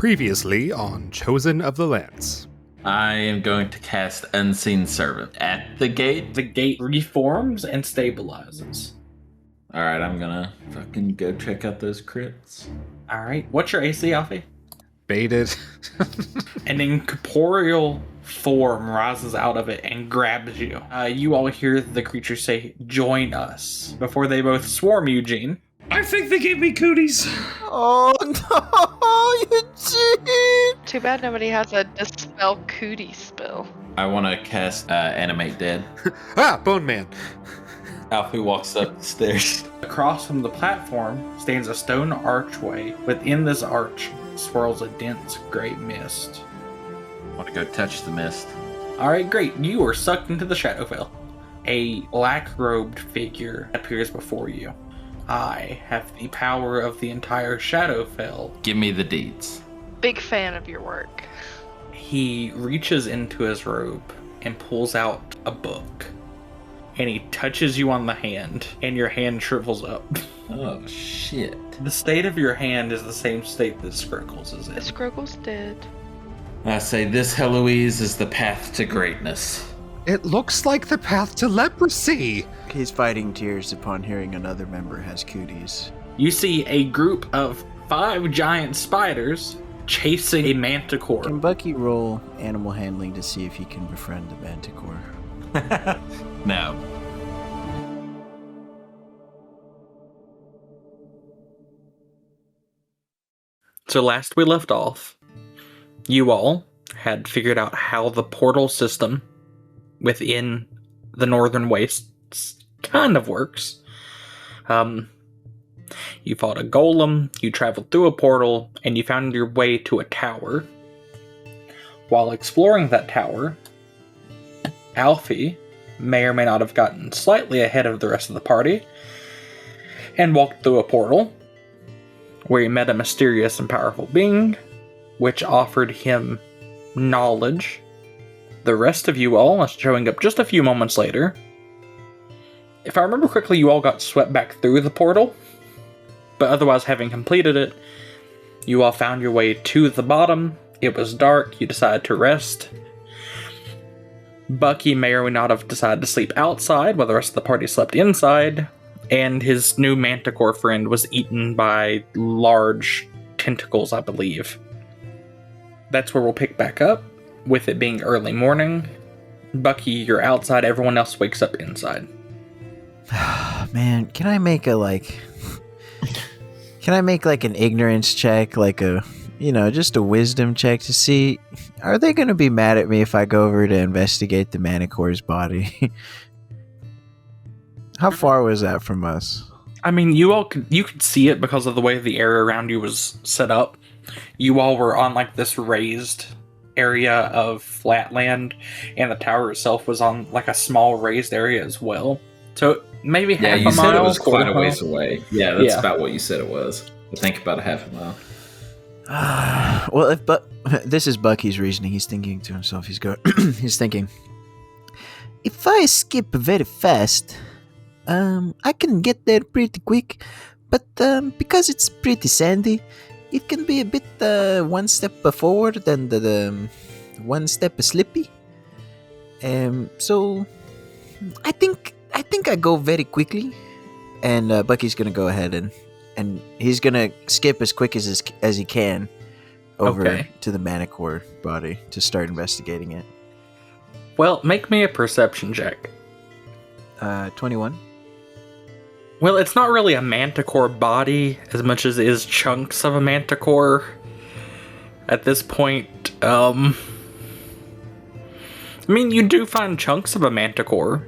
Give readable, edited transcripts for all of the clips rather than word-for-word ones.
Previously on Chosen of the Lance. I am going to cast Unseen Servant at the gate. The gate reforms and stabilizes. Alright, I'm gonna fucking go check out those crits. Alright, what's your AC, Alfie? Baited. An incorporeal form rises out of it and grabs you. You all hear the creature say, "Join us," before they both swarm Eugene. I think they gave me cooties. Oh no, Eugene! Too bad nobody has a dispel cootie spell. I want to cast Animate Dead. Bone Man. Alfie walks up the stairs. Across from the platform stands a stone archway. Within this arch swirls a dense gray mist. I want to go touch the mist. Alright, great. You are sucked into the Shadowfell. A black-robed figure appears before you. I have the power of the entire Shadowfell. Give me the deeds. Big fan of your work. He reaches into his robe and pulls out a book. And he touches you on the hand, and your hand shrivels up. Oh, shit. The state of your hand is the same state that Skruggles is in. Skruggles dead. I say this, Heloise, is the path to greatness. It looks like the path to leprosy. He's fighting tears upon hearing another member has cooties. You see a group of 5 giant spiders chasing a manticore. Can Bucky roll animal handling to see if he can befriend the manticore? No. So last we left off, you all had figured out how the portal system within the Northern Wastes kind of works. You fought a golem, you traveled through a portal, and you found your way to a tower. While exploring that tower, Alfie may or may not have gotten slightly ahead of the rest of the party and walked through a portal where he met a mysterious and powerful being, which offered him knowledge. The rest of you all, showing up just a few moments later. If I remember correctly, you all got swept back through the portal, but otherwise, having completed it, you all found your way to the bottom. It was dark, you decided to rest. Bucky may or may not have decided to sleep outside, while the rest of the party slept inside, and his new manticore friend was eaten by large tentacles, I believe. That's where we'll pick back up, with it being early morning. Bucky, you're outside, everyone else wakes up inside. Man, can I make an ignorance check, just a wisdom check to see, are they going to be mad at me if I go over to investigate the Manicore's body? How far was that from us? I mean, you could see it because of the way the area around you was set up. You all were on this raised area of flat land, and the tower itself was on a small raised area as well. So maybe half a mile. Yeah, you said it was quite a ways mile. away. Yeah, that's about what you said it was. I think about a half a mile. Well, this is Bucky's reasoning. He's thinking to himself. He's thinking, if I skip very fast, I can get there pretty quick. But because it's pretty sandy, it can be a bit one step forward than the one step slippy. So I think I go very quickly, and Bucky's gonna go ahead and he's gonna skip as quick as he can over to the Manicore body to start investigating it. Well, make me a perception check. 21. Well, it's not really a manticore body as much as it is chunks of a manticore. At this point, I mean, you do find chunks of a manticore.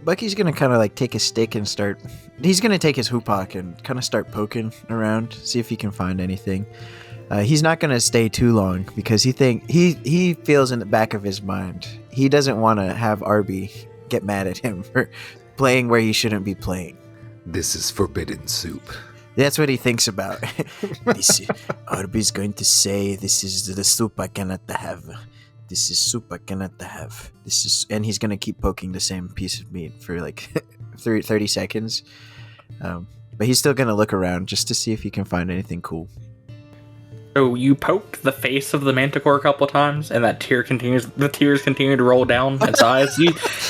Bucky's gonna kind of take a stick and he's gonna take his hoopak and kind of start poking around, see if he can find anything. He's not gonna stay too long because he feels in the back of his mind he doesn't want to have Arby get mad at him for playing where he shouldn't be playing. This is forbidden soup. That's what he thinks about. Arby's going to say, "This is the soup I cannot have. This is soup I cannot have. This is," and he's gonna keep poking the same piece of meat for 30 seconds. But he's still gonna look around just to see if he can find anything cool. So you poked the face of the manticore a couple times, and that tear continues. The tears continue to roll down its eyes.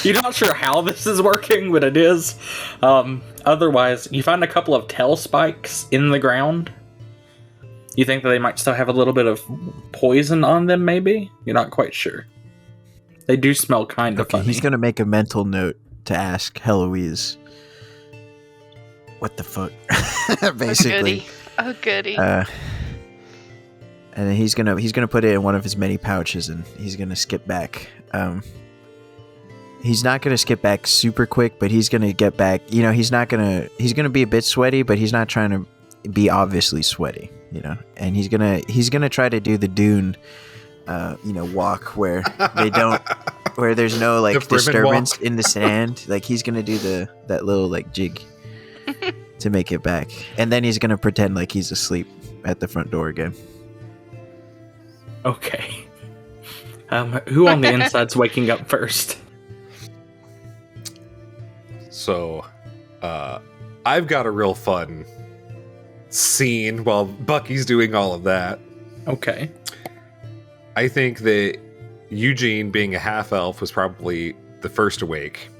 You're not sure how this is working, but it is. Otherwise, you find a couple of tail spikes in the ground. You think that they might still have a little bit of poison on them, maybe? You're not quite sure. They do smell kind of funny. He's going to make a mental note to ask Heloise, what the fuck? Basically. Oh, goody. And then he's gonna put it in one of his many pouches, and he's gonna skip back. He's not gonna skip back super quick, but he's gonna get back. You know, he's gonna be a bit sweaty, but he's not trying to be obviously sweaty. You know, and he's gonna try to do the dune, walk where where there's no like disturbance in the sand. Like he's gonna do that little like jig to make it back, and then he's gonna pretend like he's asleep at the front door again. Okay. Who on the inside's waking up first? So, I've got a real fun scene while Bucky's doing all of that. Okay. I think that Eugene, being a half-elf, was probably the first awake.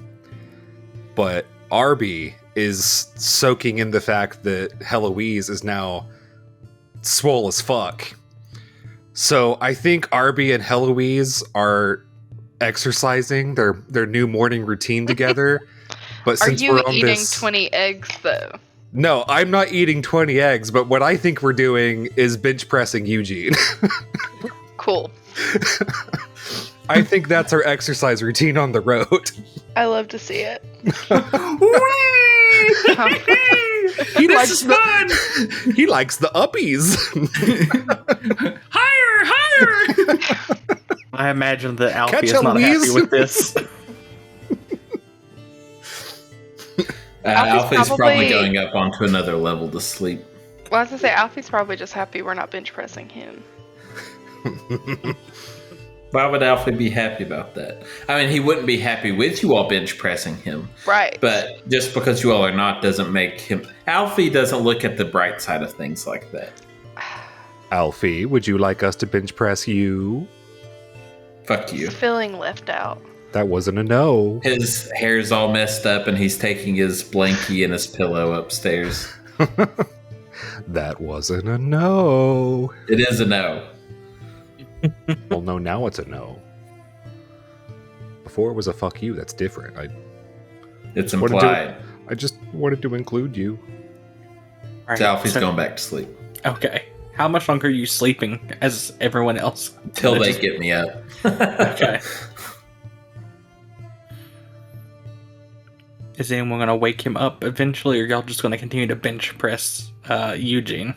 But Arby is soaking in the fact that Heloise is now swole as fuck. So I think Arby and Heloise are exercising their new morning routine together. But since we're on eating this, 20 eggs though? No, I'm not eating 20 eggs. But what I think we're doing is bench pressing Eugene. Cool. I think that's our exercise routine on the road. I love to see it. He likes the uppies. Higher! I imagine that Alfie Catch is not Louise. happy with this. Alfie's probably probably going up onto another level to sleep. Well, I was gonna say, Alfie's probably just happy we're not bench pressing him. Why would Alfie be happy about that? I mean, he wouldn't be happy with you all bench pressing him. Right. But just because you all are not doesn't make him... Alfie doesn't look at the bright side of things like that. Alfie, would you like us to bench press you? Fuck you. He's feeling left out. That wasn't a no. His hair's all messed up and he's taking his blankie and his pillow upstairs. That wasn't a no. It is a no. Well, no, now it's a no. Before it was a fuck you. That's different. It's wanted implied. I just wanted to include you. Alright, Alfie's so- going back to sleep. Okay. How much longer are you sleeping as everyone else? Till they Just- get me up. Okay. Is anyone going to wake him up eventually, or y'all just going to continue to bench press Eugene?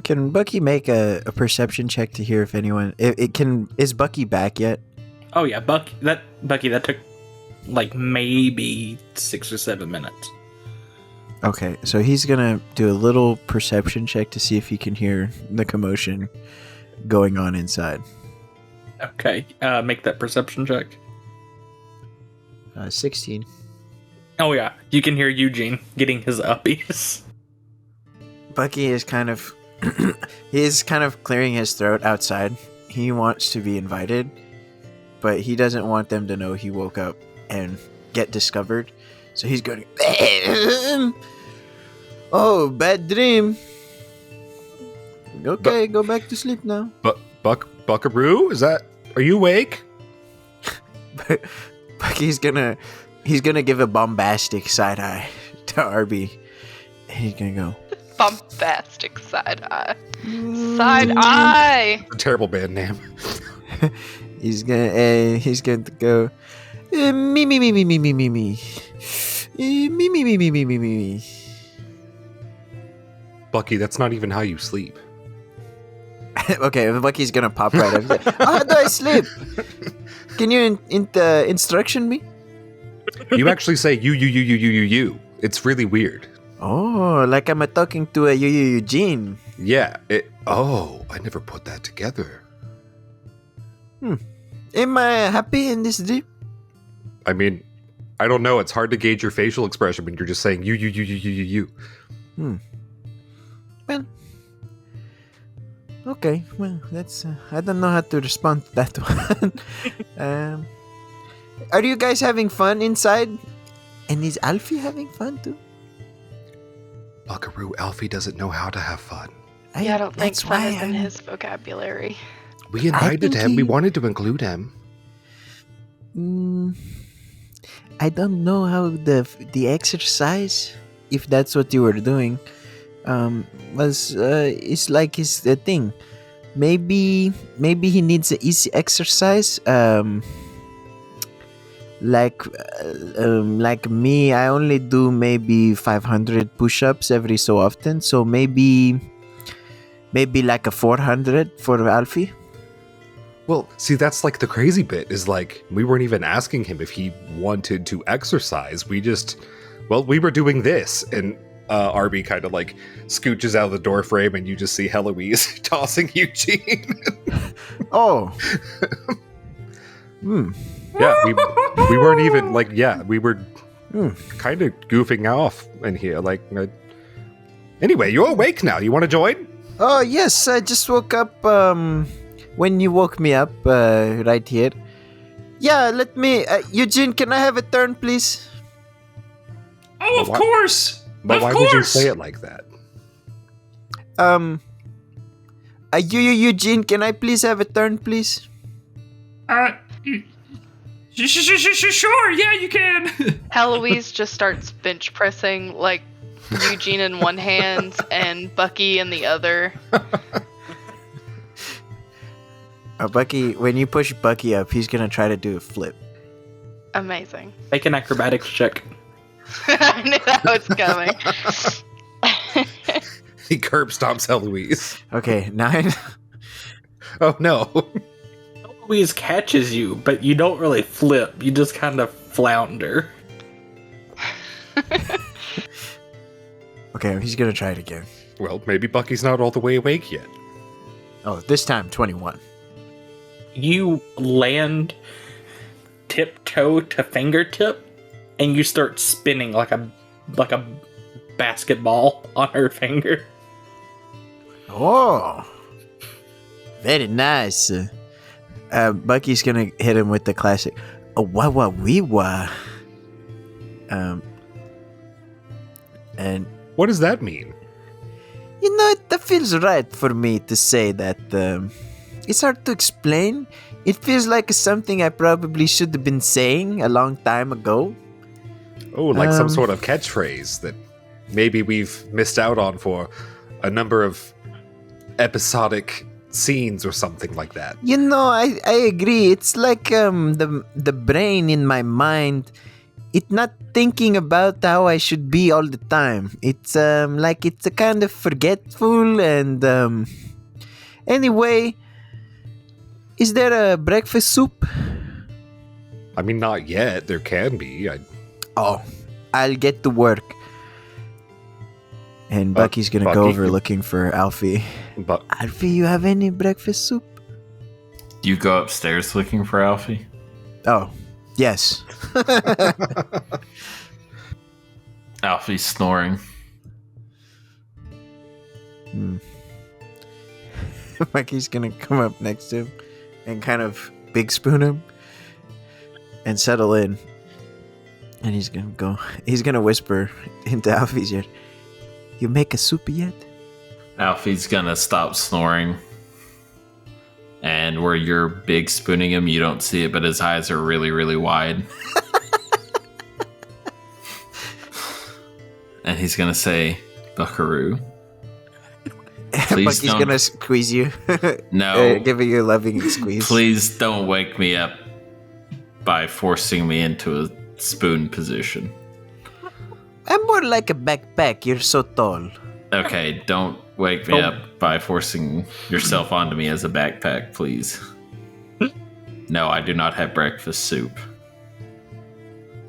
Can Bucky make a perception check to hear if anyone... It can... Is Bucky back yet? Oh yeah, Bucky, that took like maybe 6 or 7 minutes. Okay, so he's gonna do a little perception check to see if he can hear the commotion going on inside. Okay, make that perception check. 16. Oh yeah, you can hear Eugene getting his uppies. Bucky is kind of... he's kind of clearing his throat outside. He wants to be invited, but he doesn't want them to know he woke up and get discovered. So he's going, oh, bad dream. Okay, go back to sleep now. Buckaroo? Are you awake? Bucky's gonna give a bombastic side eye to Arby. And he's gonna go, Bombastic side eye. Side eye! A terrible band name. he's gonna go, me, me, me, me, me, me, me, me. Me, me, me, me, me, me, me. Bucky, that's not even how you sleep. Okay, Bucky's gonna pop right up. He's like, how do I sleep? Can you instruction me? You actually say you. It's really weird. Oh, like I'm talking to a Eugene. Yeah. I never put that together. Am I happy in this dream? I mean, I don't know. It's hard to gauge your facial expression when you're just saying you. Well, okay. Well, that's. I don't know how to respond to that one. Are you guys having fun inside? And is Alfie having fun too? Buckaroo, Alfie doesn't know how to have fun. Yeah, I don't think that's fun why is in I'm- his vocabulary. We invited think him. We he- wanted to include him. I don't know how the exercise, if that's what you were doing, was it's like his the thing. Maybe he needs an easy exercise. Like me, I only do maybe 500 push-ups every so often. So maybe like a 400 for Alfie. Well, see, that's like the crazy bit is like we weren't even asking him if he wanted to exercise. We were doing this, and Arby kind of like scooches out of the door frame, and you just see Heloise tossing Eugene. Oh. Yeah, we weren't even like, we were Hmm. kind of goofing off in here. Like, anyway, you're awake now. You want to join? Oh yes, I just woke up when you woke me up right here. Yeah, let me Eugene, can I have a turn please? Oh, of Why- course. But Of why would you course. say it like that? Eugene, can I please have a turn please? Sure, yeah, you can. Heloise just starts bench pressing like Eugene in one hand and Bucky in the other. Bucky, when you push Bucky up, he's gonna try to do a flip. Amazing. Make an acrobatics check. I knew that was coming. He curb stomps Heloise. Okay, 9. Oh no. Louise catches you, but you don't really flip. You just kind of flounder. Okay, he's gonna try it again. Well, maybe Bucky's not all the way awake yet. Oh, this time 21. You land tiptoe to fingertip, and you start spinning like a basketball on her finger. Oh, very nice. Bucky's gonna hit him with the classic, "Oh, wah wah wee wah." And What does that mean? you know, that feels right for me to say that. It's hard to explain. It feels like something I probably should have been saying a long time ago. Oh, like some Um, sort of catchphrase that maybe we've missed out on for a number of episodic scenes or something like that. You know, I agree. It's like the brain in my mind, it's not thinking about how I should be all the time. It's like it's a kind of forgetful and anyway, is there a breakfast soup? I mean, not yet. There can be. Oh, I'll get to work. And Bucky's gonna go Bucky, over you- looking for Alfie. But Alfie, you have any breakfast soup? You go upstairs looking for Alfie? Oh, yes. Alfie's snoring. Bucky's gonna come up next to him and kind of big spoon him and settle in. And he's gonna whisper into Alfie's ear, "You make a soup yet?" Alfie's gonna stop snoring. And where you're big spooning him, you don't see it, but his eyes are really, really wide. And he's gonna say, Buckaroo. Please Bucky's don't- gonna squeeze you, No, giving you a loving squeeze. please don't wake me up by forcing me into a spoon position. I'm more like a backpack. You're so tall. Okay, don't wake me up by forcing yourself onto me as a backpack, please. No, I do not have breakfast soup.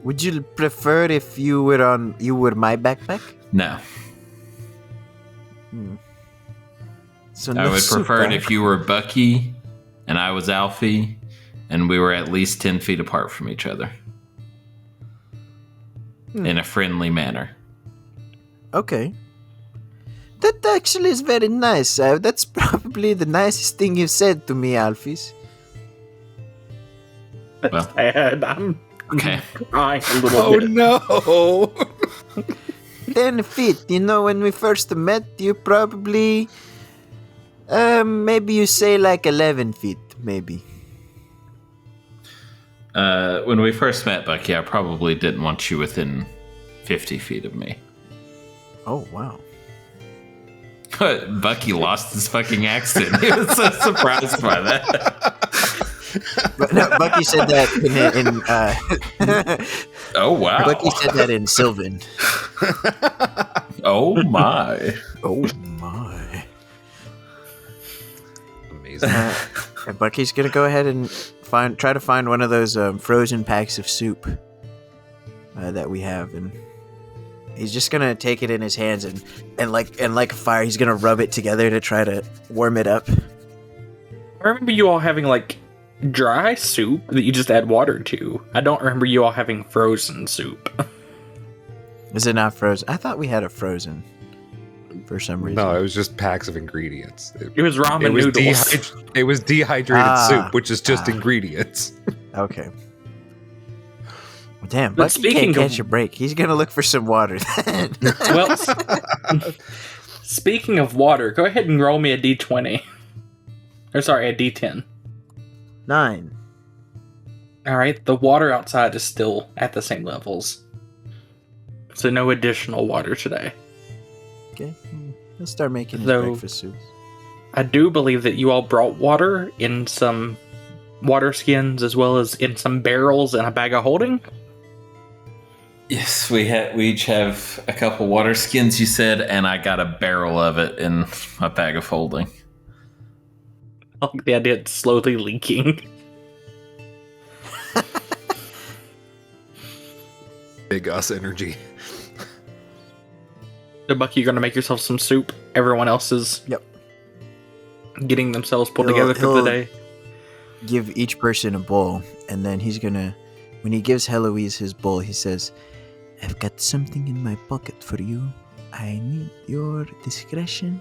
Would you prefer if you were my backpack? No. So I no would soup, prefer it huh? if you were Bucky and I was Alfie and we were at least 10 feet apart from each other. In a friendly manner. Okay. That actually is very nice. That's probably the nicest thing you've said to me, Alphys. Well. Sad. I'm Okay. crying a little Oh bit. no! 10 feet. You know, when we first met, you probably... maybe you say like 11 feet, maybe. When we first met, Bucky, I probably didn't want you within 50 feet of me. Oh, wow. Bucky lost his fucking accent. He was so surprised by that. But no, Bucky said that in Oh, wow. Bucky said that in Sylvan. Oh, my. Oh my. Amazing. And Bucky's gonna go ahead and try to find one of those frozen packs of soup that we have, and he's just gonna take it in his hands and like a fire, he's gonna rub it together to try to warm it up. I remember you all having like dry soup that you just add water to. I don't remember you all having frozen soup. Is it not frozen? I thought we had a frozen for some reason. No, it was just packs of ingredients. It was ramen noodles. It was dehydrated Ah. soup, which is just ingredients. Okay. Well, damn, But Bucky speaking can't of- catch a break. He's gonna look for some water then. Well, speaking of water, go ahead and roll me a d20. Or sorry, a d10. 9. Alright, the water outside is still at the same levels. So no additional water today. Okay. He'll start making his Though- breakfast soups. I do believe that you all brought water in some water skins as well as in some barrels and a bag of holding. Yes, we each have a couple water skins, you said, and I got a barrel of it in my bag of holding. I like the idea it's slowly leaking. Big us energy. So Bucky, you're gonna make yourself some soup. Everyone else is Yep. getting themselves pulled He'll- together for the he'll- day. Give each person a bowl, and then he's gonna, when he gives Heloise his bowl, he says, "I've got something in my pocket for you. I need your discretion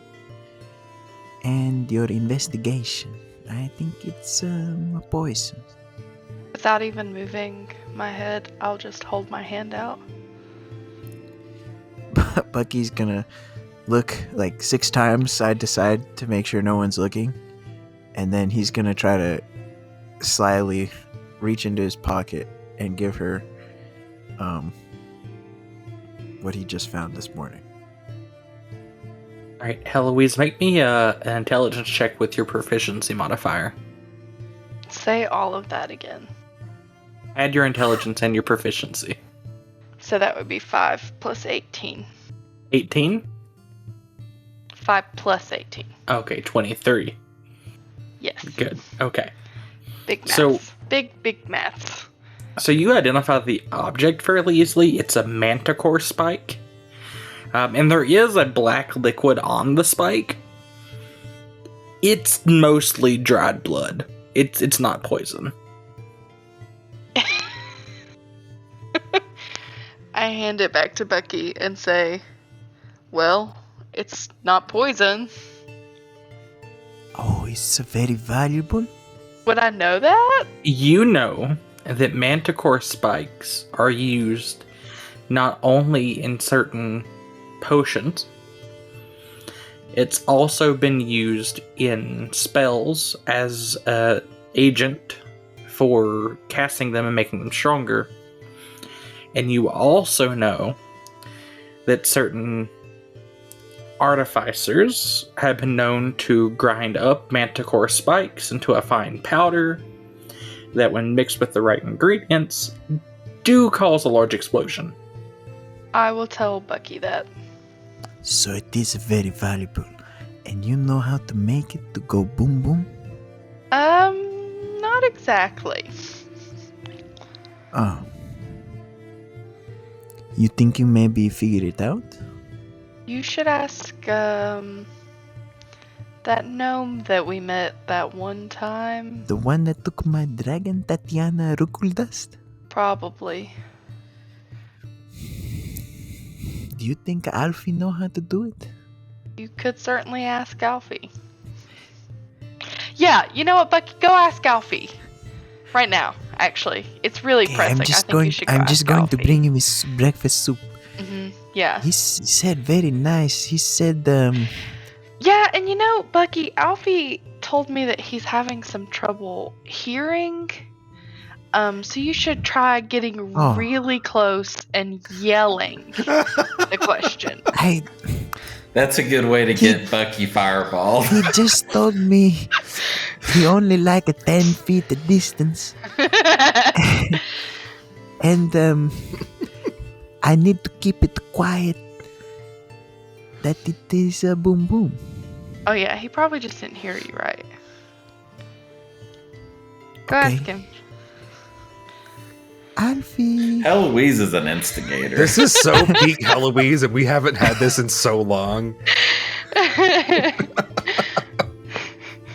and your investigation. I think it's a poison." Without even moving my head, I'll just hold my hand out. Bucky's gonna look like 6 times side to side to make sure no one's looking, and then he's gonna try to slyly reach into his pocket and give her what he just found this morning. Alright, Heloise, make me an intelligence check with your proficiency modifier. Say all of that again. Add your intelligence and your proficiency. So that would be 5 plus 18. 18? 5 plus 18. Okay, 23. Yes. Good. Okay. Big maths. So- Big maths. So you identify the object fairly easily. It's a manticore spike. And there is a black liquid on the spike. It's mostly dried blood. It's not poison. I hand it back to Bucky and say, well, it's not poison. Oh, it's very valuable. Would I know that? You know that manticore spikes are used not only in certain potions, it's also been used in spells as an agent for casting them and making them stronger. And you also know that certain artificers have been known to grind up manticore spikes into a fine powder that, when mixed with the right ingredients, do cause a large explosion. I will tell Bucky that. So it is very valuable. And you know how to make it to go boom boom? Not exactly. Oh. You think you maybe figured it out? You should ask, that gnome that we met that one time. The one that took my dragon, Tatiana Rukuldust? Probably. Do you think Alfie know how to do it? You could certainly ask Alfie. Yeah, you know what, Bucky? Go ask Alfie. Right now, actually. It's really Okay, pressing. I'm I just think going. you should go I'm just ask going to Alfie. bring him his breakfast soup. Yeah. He said very nice. He said, Yeah, and you know, Bucky, Alfie told me that he's having some trouble hearing. So you should try getting Oh. really close and yelling the question. That's a good way to get Bucky fireball. He just told me he only like a 10 feet a distance. And I need to keep it quiet. That it is a boom boom. Oh yeah, he probably just didn't hear you right. Go Okay. ask him. Alfie. Eloise is an instigator. This is so peak Heloise, and we haven't had this in so long.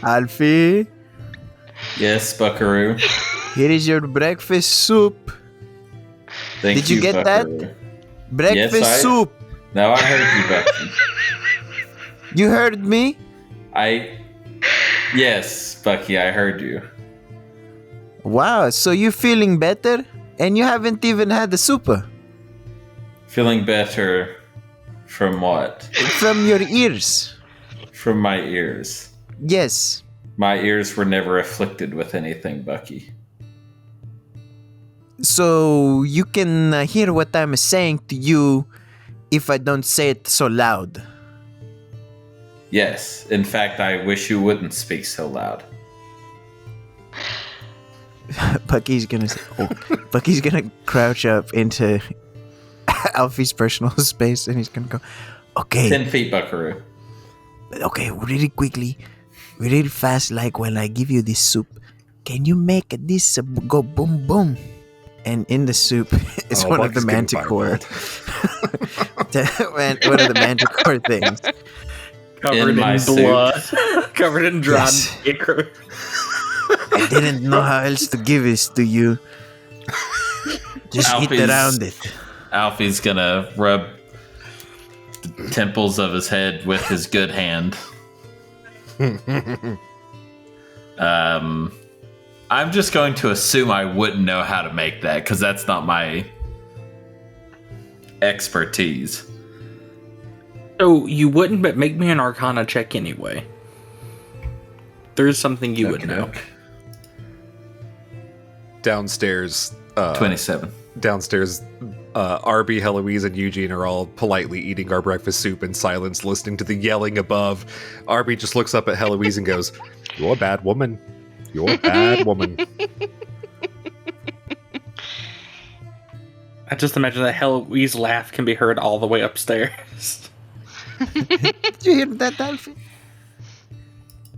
Alfie, Yes, Buckaroo. here is your breakfast soup. Thank Did you get that? Buckaroo. Breakfast Yes, I- soup. No, I heard you, Bucky. You heard me? Yes, Bucky, I heard you. Wow, so you feeling better? And you haven't even had the soup? Feeling better from what? From your ears. From my ears. Yes. My ears were never afflicted with anything, Bucky. So you can hear what I'm saying to you if I don't say it so loud. Yes. In fact, I wish you wouldn't speak so loud. Bucky's gonna Bucky's gonna crouch up into Alfie's personal space and he's gonna go, okay, 10 feet, Buckaroo. okay, really quickly, really fast, like when I give you this soup, can you make this go boom boom? And in the soup is one of the Bucky's getting manticore. One of the manticore things. Covered in, my soup. blood. Covered in dried Yes. ichor. I didn't know how else to give this to you. Just eat Alfie's- around it. Alfie's gonna rub the temples of his head with his good hand. I'm just going to assume I wouldn't know how to make that because that's not my expertise. So you wouldn't, but make me an Arcana check anyway. There's something you would know. Downstairs, 27. downstairs, RB, Heloise, and Eugene are all politely eating our breakfast soup in silence, listening to the yelling above. RB just looks up at Heloise and goes, "You're a bad woman. You're a bad woman." I just imagine that Heloise's laugh can be heard all the way upstairs. Did you hear that, Alfie?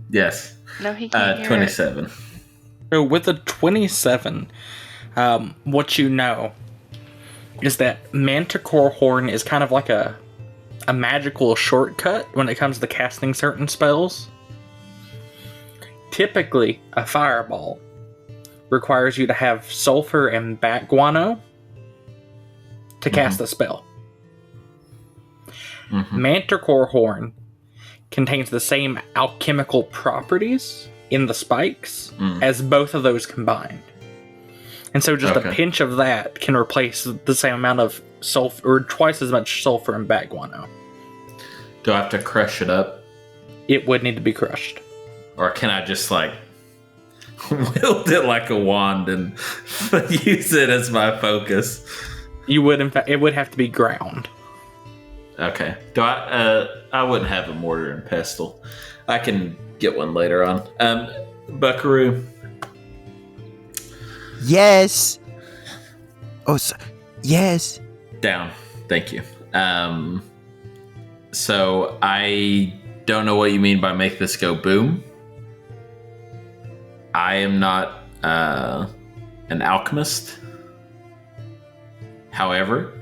Yes. No, he can't hear 27. So with a 27, what you know is that Manticore Horn is kind of like a magical shortcut when it comes to casting certain spells. Typically, a fireball requires you to have sulfur and bat guano to cast a spell. Manticore Horn contains the same alchemical properties in the spikes as both of those combined. And so just a pinch of that can replace the same amount of sulfur, or twice as much sulfur and bat guano. Do I have to crush it up? It would need to be crushed. Or can I just like wield it like a wand and use it as my focus? You would, in fact, it would have to be ground. Okay. Do I wouldn't have a mortar and pestle. I can get one later on. Buckaroo. Yes. Oh, yes. Down. Thank you. So I don't know what you mean by make this go boom. I am not an alchemist. However,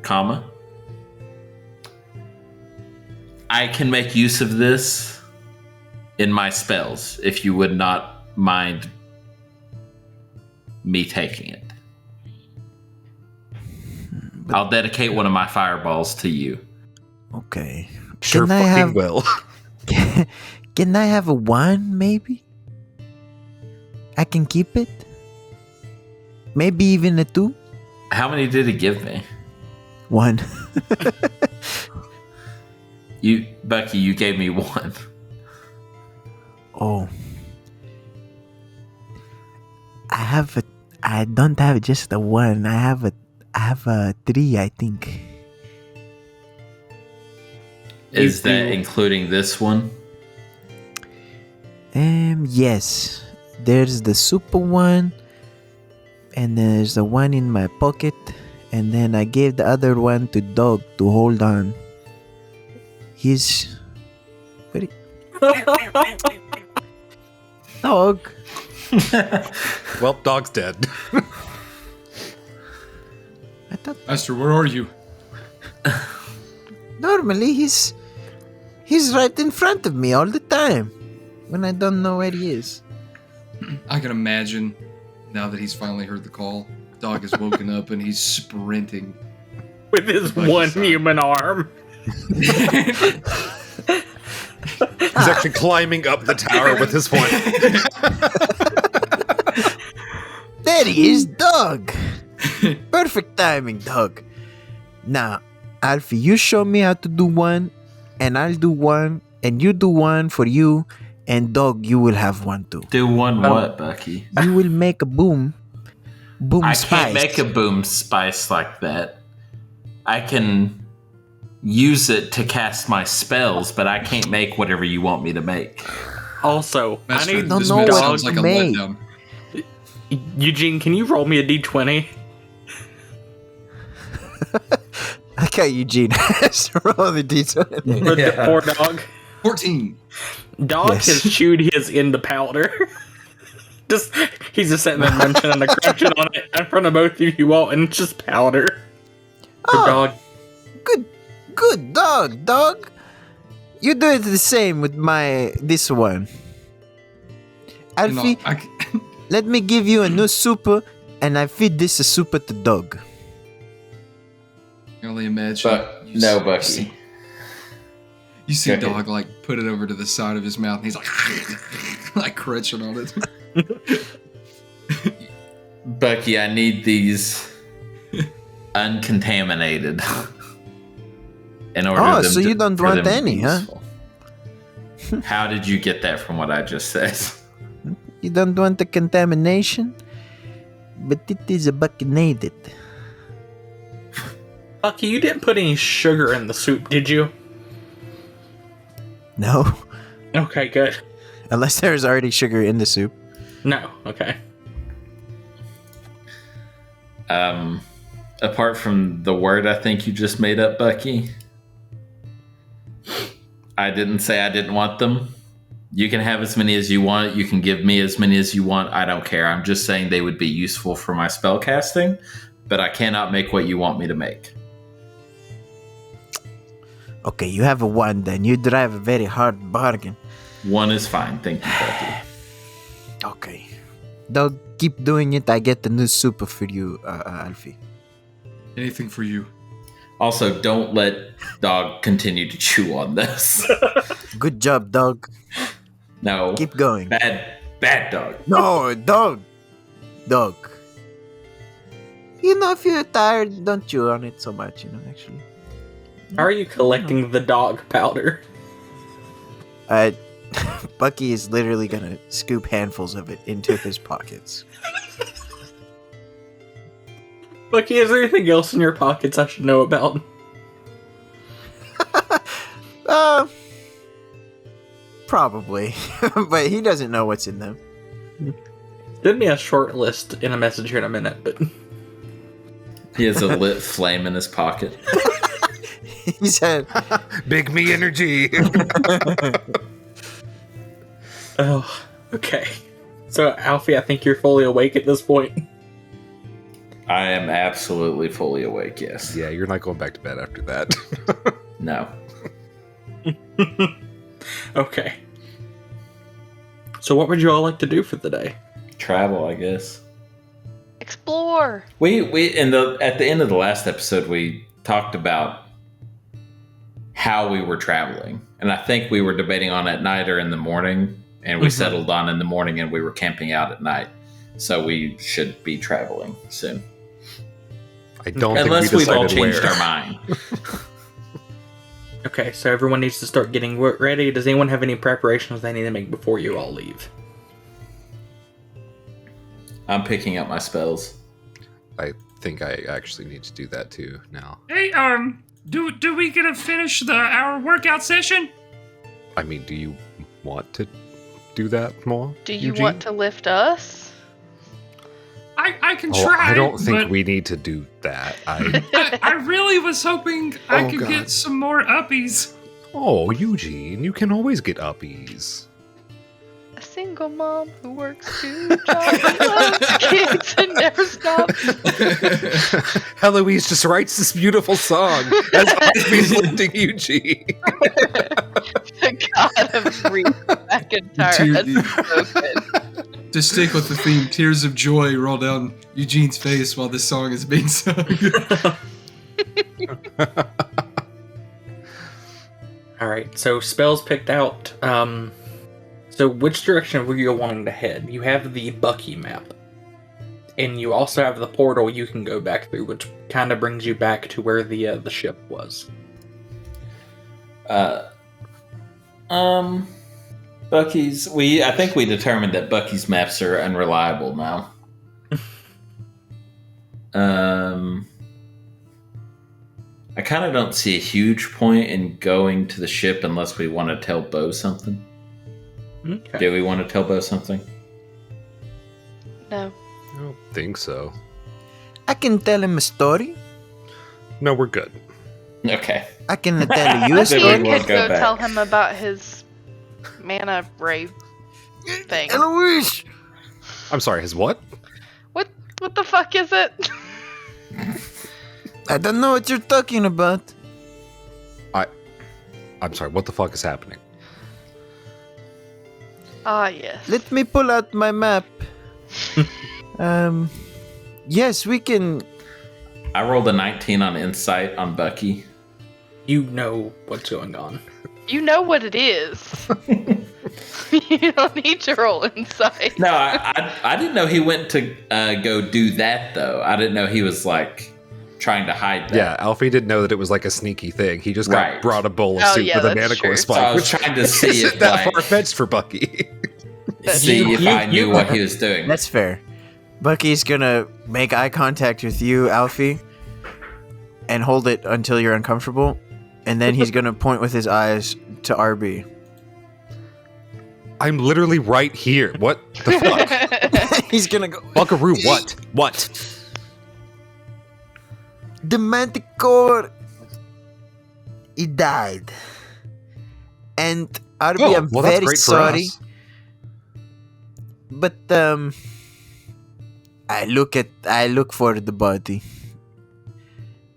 I can make use of this in my spells if you would not mind me taking it. I'll dedicate one of my fireballs to you. Okay. Sure Can I fucking have- will. Can I have a 1, maybe? I can keep it? Maybe even a 2? How many did he give me? 1. Bucky, you gave me 1. Oh. I don't have just a 1. I have a 3, I think. Is that including this one? Yes. There's the super one, and there's the one in my pocket, and then I gave the other one to Dog to hold on. He's Dog. Well, dog's dead. I thought Master, where are you? normally he's right in front of me all the time when I don't know where he is. I can imagine now that he's finally heard the call. Dog has woken up and he's sprinting. With his Like one son. human arm. He's actually climbing up the tower with his one. There he is, Dog. Perfect timing, Dog. Now, Alfie, you show me how to do one, and I'll do one, and you do one for you, and Dog, you will have one too. Do one what, Bucky? You will make a boom I spice. can't make a boom spice like that. I can use it to cast my spells, but I can't make whatever you want me to make. Also, Master, I need don't this know man what sounds to like a make. letdown. Eugene, can you roll me a d20? Okay, Eugene. Roll the d20. For the poor dog. 14. Dog Yes. has chewed his into powder. He's just sitting there munching and crunching on it in front of both of you all, and it's just powder. For Oh. dog. Good dog. You do it the same with this one. You know, Alfie, let me give you a new super, and I feed this a super to Dog. I can only imagine. No, You Bucky. see, you see Go ahead. Dog like put it over to the side of his mouth, and he's like, like crunching on it. Bucky, I need these uncontaminated. In order Oh, them so you don't for want them to any, be huh? useful. How did you get that from what I just said? You don't want the contamination, but it is a buckinated. Bucky, you didn't put any sugar in the soup, did you? No, Okay, good. unless there's already sugar in the soup. No, okay. Apart from the word I think you just made up, Bucky, I didn't say I didn't want them. You can have as many as you want. You can give me as many as you want. I don't care. I'm just saying they would be useful for my spell casting, but I cannot make what you want me to make. Okay, you have a 1 then. You drive a very hard bargain. 1 is fine. Thank you, Bucky. Okay. Dog, keep doing it. I get the new super for you, Alfie. Anything for you. Also, don't let Dog continue to chew on this. Good job, Dog. No. Keep going. Bad Dog. No, Dog. You know, if you're tired, don't chew on it so much, actually. How are you collecting the dog powder? Bucky is literally gonna scoop handfuls of it into his pockets. Bucky, is there anything else in your pockets I should know about? Probably. But he doesn't know what's in them. Send me a short list in a message here in a minute, but He has a lit flame in his pocket. He said, Big me energy. oh, okay. So, Alfie, I think you're fully awake at this point. I am absolutely fully awake, yes. Yeah, you're not going back to bed after that. No. Okay. So, what would you all like to do for the day? Travel, I guess. Explore. We at the end of the last episode we talked about how we were traveling. And I think we were debating on at night or in the morning, and we settled on in the morning, and we were camping out at night. So we should be traveling soon. I don't Unless think we've all decided changed where. our mind. Okay, so everyone needs to start getting ready. Does anyone have any preparations they need to make before you all leave? I'm picking up my spells. I think I actually need to do that too now. Hey, do we get to finish our workout session? I mean, do you want to do that more? Do you Eugene? want to lift us? I can Oh, try. I don't think but we need to do that. I really was hoping I Oh, could God. get some more uppies. Oh, Eugene, you can always get uppies. A single mom who works 2 jobs and loves kids and never stops. Heloise just writes this beautiful song as Harvey's lifting Eugene. The god of grief McIntyre has spoken. To stick with the theme, tears of joy roll down Eugene's face while this song is being sung. Alright, so spells picked out. So which direction were you wanting to head? You have the Bucky map. And you also have the portal you can go back through, which kind of brings you back to where the ship was. Bucky's. I think we determined that Bucky's maps are unreliable now. I kind of don't see a huge point in going to the ship unless we want to tell Bo something. Okay. Do we want to tell Bo something? No. I don't think so. I can tell him a story. No, we're good. Okay. I can tell you a Then we Bucky story. won't could go go back. tell him about his mana ray thing. Eloise! I'm sorry, his what? What the fuck is it? I don't know what you're talking about. I'm sorry, what the fuck is happening? Ah, yes. Let me pull out my map. Yes, we can. I rolled a 19 on insight on Bucky. You know what's going on. You know what it is. You don't need to roll insight. No, I didn't know he went to go do that, though. I didn't know he was, like, trying to hide that. Yeah, Alfie didn't know that it was like a sneaky thing. He just got Right. brought a bowl of Oh, soup yeah, with a that's manicore true. So I spike, was which trying to see isn't if, that like, far-fetched for Bucky. see if I knew you- what he was doing. That's fair. Bucky's gonna make eye contact with you, Alfie, and hold it until you're uncomfortable, and then he's gonna point with his eyes to RB. I'm literally right here. What the fuck? He's gonna go. Buckaroo, what? What? The Manticore. He died, and RB, I'm well, that's very great for sorry, us. but I look for the body.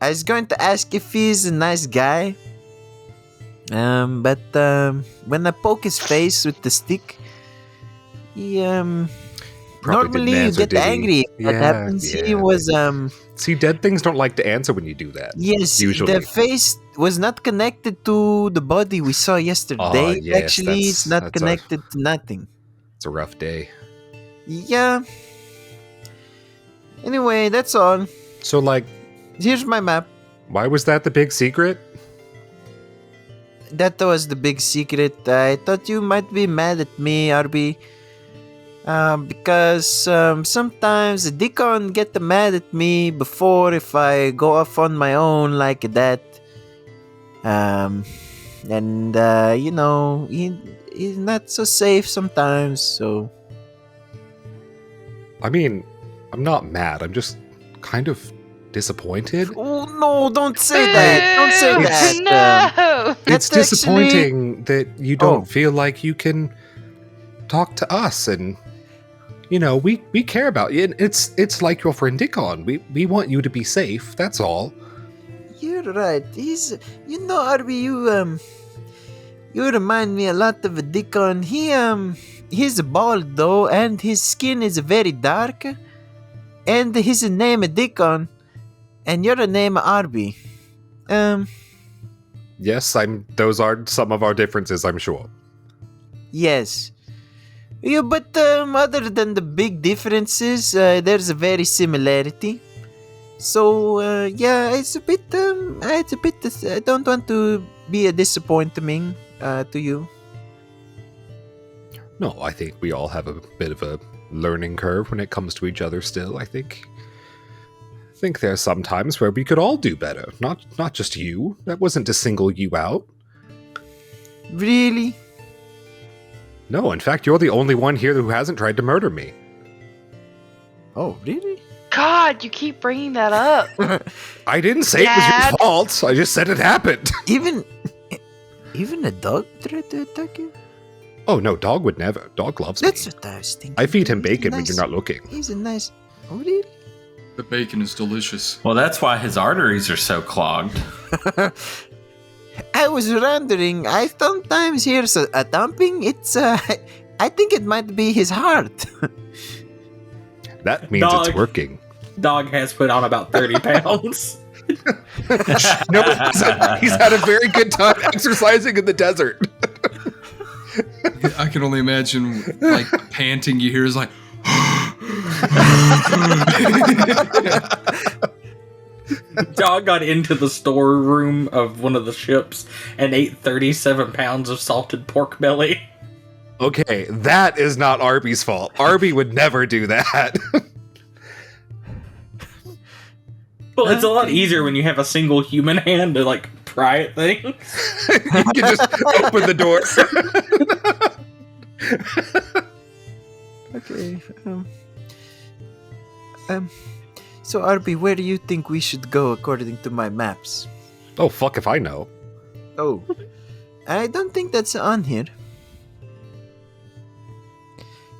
I was going to ask if he's a nice guy. But when I poke his face with the stick, he Probably normally didn't you answer, get did he? angry. What Yeah, happens? He yeah. was See, dead things don't like to answer when you do that. yes, Usually. the face was not connected to the body we saw yesterday. yes, Actually, it's not that's a- connected to nothing. It's a rough day. Yeah. Anyway, that's all. So, like, Here's my map. why was that the big secret? That was the big secret. I thought you might be mad at me, RB. Because sometimes the Deacon get mad at me before if I go off on my own like that. And you know, he's not so safe sometimes, so... I mean, I'm not mad. I'm just kind of disappointed. Oh no, don't say that. Don't say Boo! that. No. It's That's actually- disappointing that you don't Oh. feel like you can talk to us, and you know we care about you. And it's like your friend Dickon. We want you to be safe. That's all. You're right. He's, you know, RB, you remind me a lot of a Dickon. He's bald though, and his skin is very dark, and his name is Dickon, and your name RB. Yes, those are some of our differences, I'm sure. Yes. Yeah, but other than the big differences, there's a very similarity. So yeah, it's a bit. I don't want to be a disappointment to you. No, I think we all have a bit of a learning curve when it comes to each other still. I think there's some times where we could all do better. Not just you. That wasn't to single you out. Really? No, in fact, you're the only one here who hasn't tried to murder me. Oh, really? God, you keep bringing that up. I didn't say it was Dad. your fault. I just said it happened. Even a dog tried to attack you? Oh, no, dog would never. Dog loves That's me. what I was thinking. I feed him He's a bacon when nice- you're not looking. He's a nice. Oh, really? The bacon is delicious. Well, that's why his arteries are so clogged. I was wondering. I sometimes hear a thumping. It's I think it might be his heart. That means Dog. it's working. Dog has put on about 30 pounds. No, he's had a very good time exercising in the desert. I can only imagine, like, panting you hear is like, Dog got into the storeroom of one of the ships and ate 37 pounds of salted pork belly. Okay, that is not Arby's fault. Arby would never do that. Well, it's a lot easier when you have a single human hand to, like, pry at things. You can just open the door. Okay. So Arby, where do you think we should go according to my maps? Oh, fuck if I know. Oh, I don't think that's on here.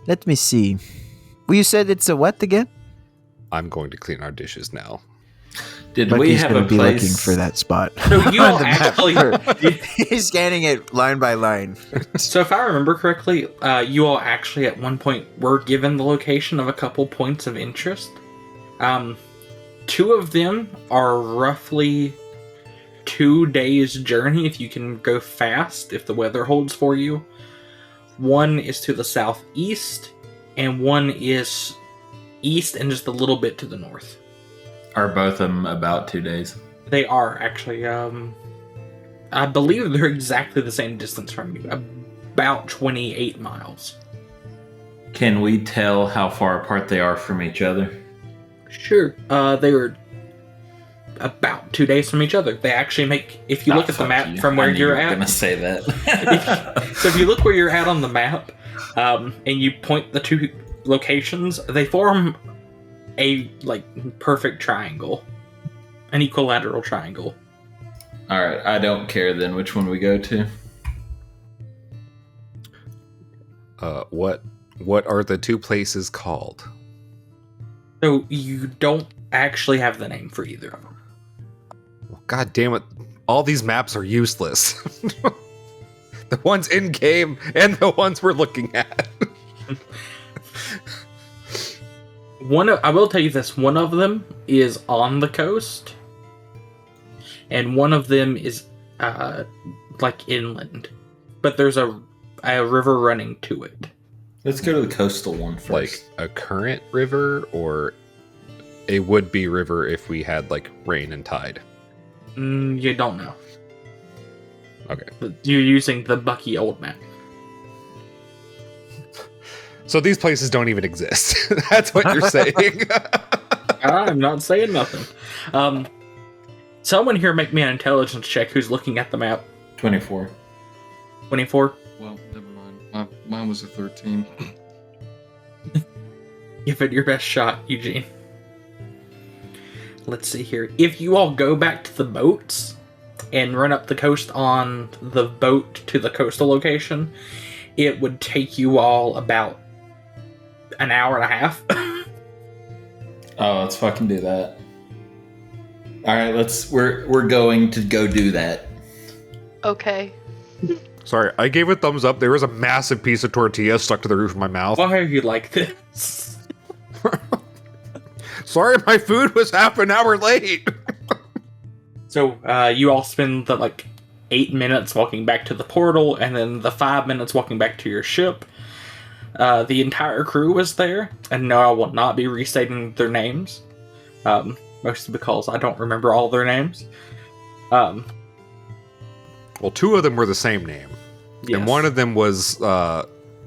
Let me see. Well, you said it's a what again? I'm going to clean our dishes now. Did we Bucky's have gonna a be place? looking for that spot. So you On all the map. actually... He's scanning it line by line. So if I remember correctly, you all actually at one point were given the location of a couple points of interest. Two of them are roughly 2 days' journey if you can go fast, if the weather holds for you. One is to the southeast, and one is east and just a little bit to the north. Are both of them about 2 days? They are actually, I believe they're exactly the same distance from you, about 28 miles. Can we tell how far apart they are from each other? Sure. They were about 2 days from each other. They actually make, if you look at the fuck map you. from where I knew you're you were at. gonna say that. So if you look where you're at on the map, and you point the two locations, they form a perfect triangle, an equilateral triangle. All right, I don't care then which one we go to. What are the two places called? So you don't actually have the name for either of them. Well, God damn it! All these maps are useless. The ones in game and the ones we're looking at. I will tell you this: one of them is on the coast, and one of them is inland. But there's a river running to it. Let's go to the coastal one first. Like a current river or a would-be river if we had like rain and tide. You don't know. Okay. You're using the Bucky old map. So these places don't even exist. That's what you're saying. I'm not saying nothing. Someone here make me an intelligence check who's looking at the map. 24. 24. well, never mind. Mine was a 13. Give it your best shot, Eugene. Let's see here. If you all go back to the boats and run up the coast on the boat to the coastal location, it would take you all about an hour and a half. Oh, let's fucking do that. All right, we're going to go do that. Okay. Sorry, I gave a thumbs up. There was a massive piece of tortilla stuck to the roof of my mouth. Why are you like this? Sorry, my food was half an hour late. So, you all spend the 8 minutes walking back to the portal, and then the 5 minutes walking back to your ship. The entire crew was there, and no, I will not be restating their names, mostly because I don't remember all their names. Well, 2 of them were the same name, Yes. and one of them was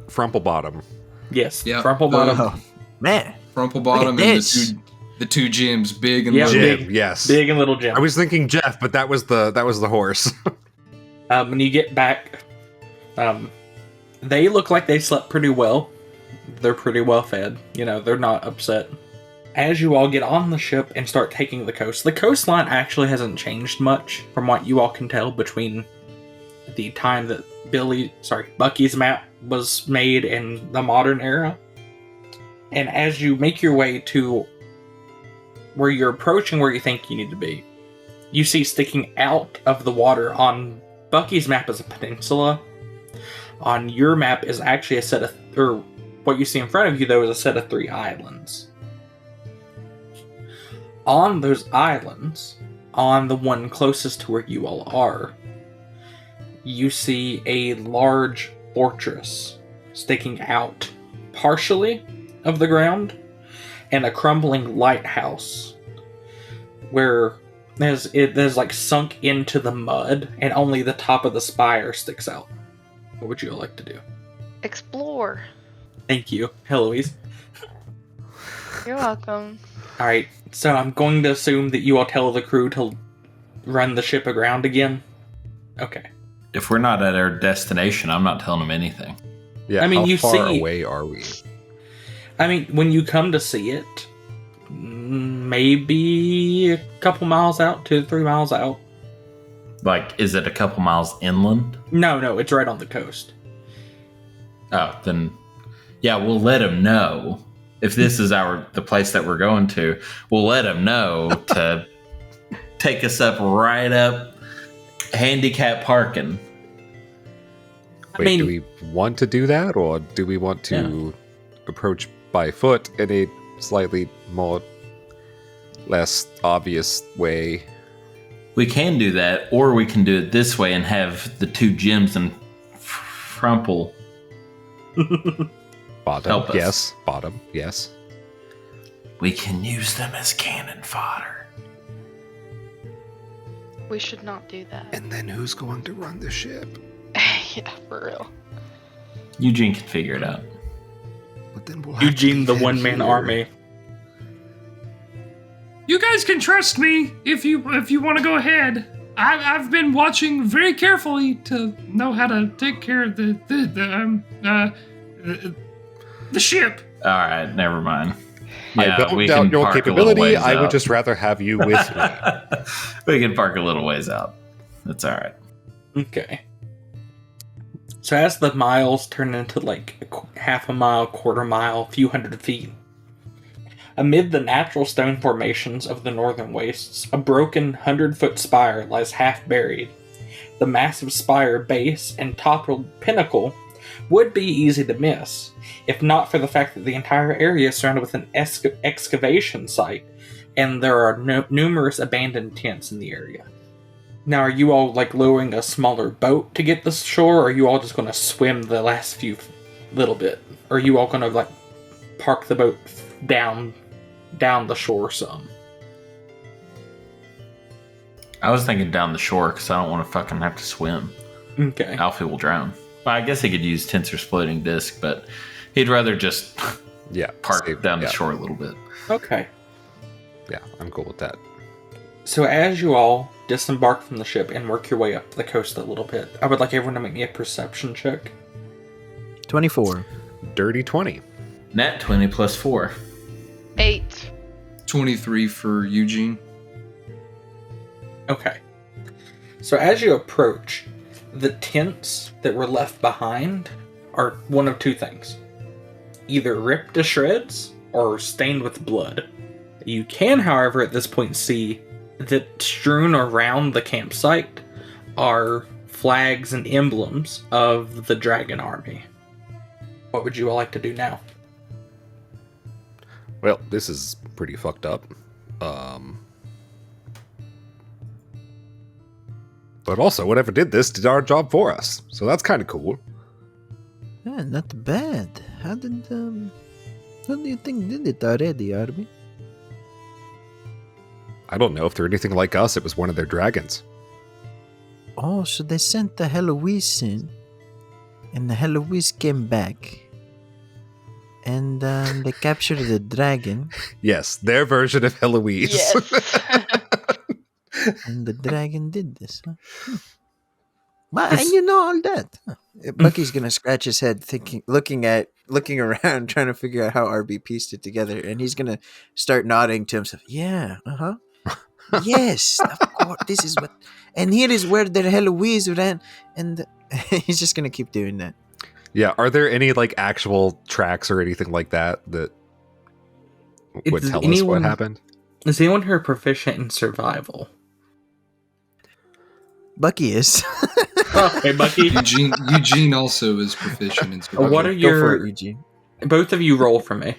Frumplebottom. Yes, Yeah, Frumplebottom. Oh, man. Frumplebottom and this. the two Jims, Big and Yeah, Little. Jim, big- yes. Big and Little Jim. I was thinking Jeff, but that was the horse. When you get back, they look like they slept pretty well. They're pretty well fed. You know, they're not upset. As you all get on the ship and start taking the coastline actually hasn't changed much from what you all can tell between the time that Bucky's map was made in the modern era. And as you make your way to where you're approaching where you think you need to be, you see sticking out of the water on Bucky's map is a peninsula. On your map is actually a set of, or what you see in front of you though is a set of 3 islands. On those islands, on the one closest to where you all are, you see a large fortress sticking out partially of the ground, and a crumbling lighthouse where there's like sunk into the mud, and only the top of the spire sticks out. What would you all like to do? Explore. Thank you, Heloise. You're welcome. Alright, so I'm going to assume that you all tell the crew to run the ship aground again. Okay. If we're not at our destination, I'm not telling them anything. Yeah, I mean, how you far see- away are we? I mean, when you come to see it, maybe a couple miles out, 2 to 3 miles out. Like, is it a couple miles inland? No, it's right on the coast. Oh, then, yeah, we'll let them know. If this is the place that we're going to, we'll let them know to take us up right up handicap parking. Wait, do we want to do that, or do we want to approach by foot in a slightly less obvious way? We can do that, or we can do it this way and have the 2 Jims and Frumple. Bottom, Help us. yes. Bottom, yes. We can use them as cannon fodder. We should not do that. And then who's going to run the ship? Yeah, for real. Eugene can figure it out. But then we'll have to Eugene, be the in one-man here. army. You guys can trust me if you want to go ahead. I've been watching very carefully to know how to take care of the ship. All right, never mind. I don't doubt your capability. I would just rather have you with me. We can park a little ways out. That's all right. Okay. So as the miles turn into like half a mile, quarter mile, few hundred feet, amid the natural stone formations of the northern wastes, a broken 100-foot spire lies half buried. The massive spire base and toppled pinnacle would be easy to miss, if not for the fact that the entire area is surrounded with an excavation site, and there are numerous abandoned tents in the area. Now, are you all like lowering a smaller boat to get to the shore, or are you all just going to swim the last few little bit? Or are you all going to like park the boat down the shore some? I was thinking down the shore because I don't want to fucking have to swim. Okay. Alfie will drown. Well, I guess he could use Tensor's floating disc, but he'd rather just Yeah. park save- down yeah, the shore a little bit. Okay. Yeah, I'm cool with that. So as you all disembark from the ship and work your way up the coast a little bit, I would like everyone to make me a perception check. 24. Dirty 20. Nat 20 plus 4. 8. 23 for Eugene. Okay. So as you approach, the tents that were left behind are one of 2 things. Either ripped to shreds or stained with blood. You can, however, at this point see that strewn around the campsite are flags and emblems of the dragon army. What would you all like to do now? Well, this is pretty fucked up. But also, whatever did this did our job for us. So that's kind of cool. Yeah, not bad. How do you think did it already, Arby? I don't know if they're anything like us. It was one of their dragons. Oh, so they sent the Heloise in, and the Heloise came back, and they captured the dragon, Yes, their version of Heloise. Yes. and the dragon did this. Huh? Well, and you know all that. Huh. Bucky's gonna scratch his head, looking around, trying to figure out how RB pieced it together, and he's gonna start nodding to himself. Yeah, yes, of course. This is what, and here is where the Heloise ran, and he's just gonna keep doing that. Yeah, are there any like actual tracks or anything like that would tell us what happened? Is anyone here proficient in survival? Bucky is. Okay, Bucky. Eugene also is proficient in survival. What are Go for it, your... Eugene. Both of you roll for me.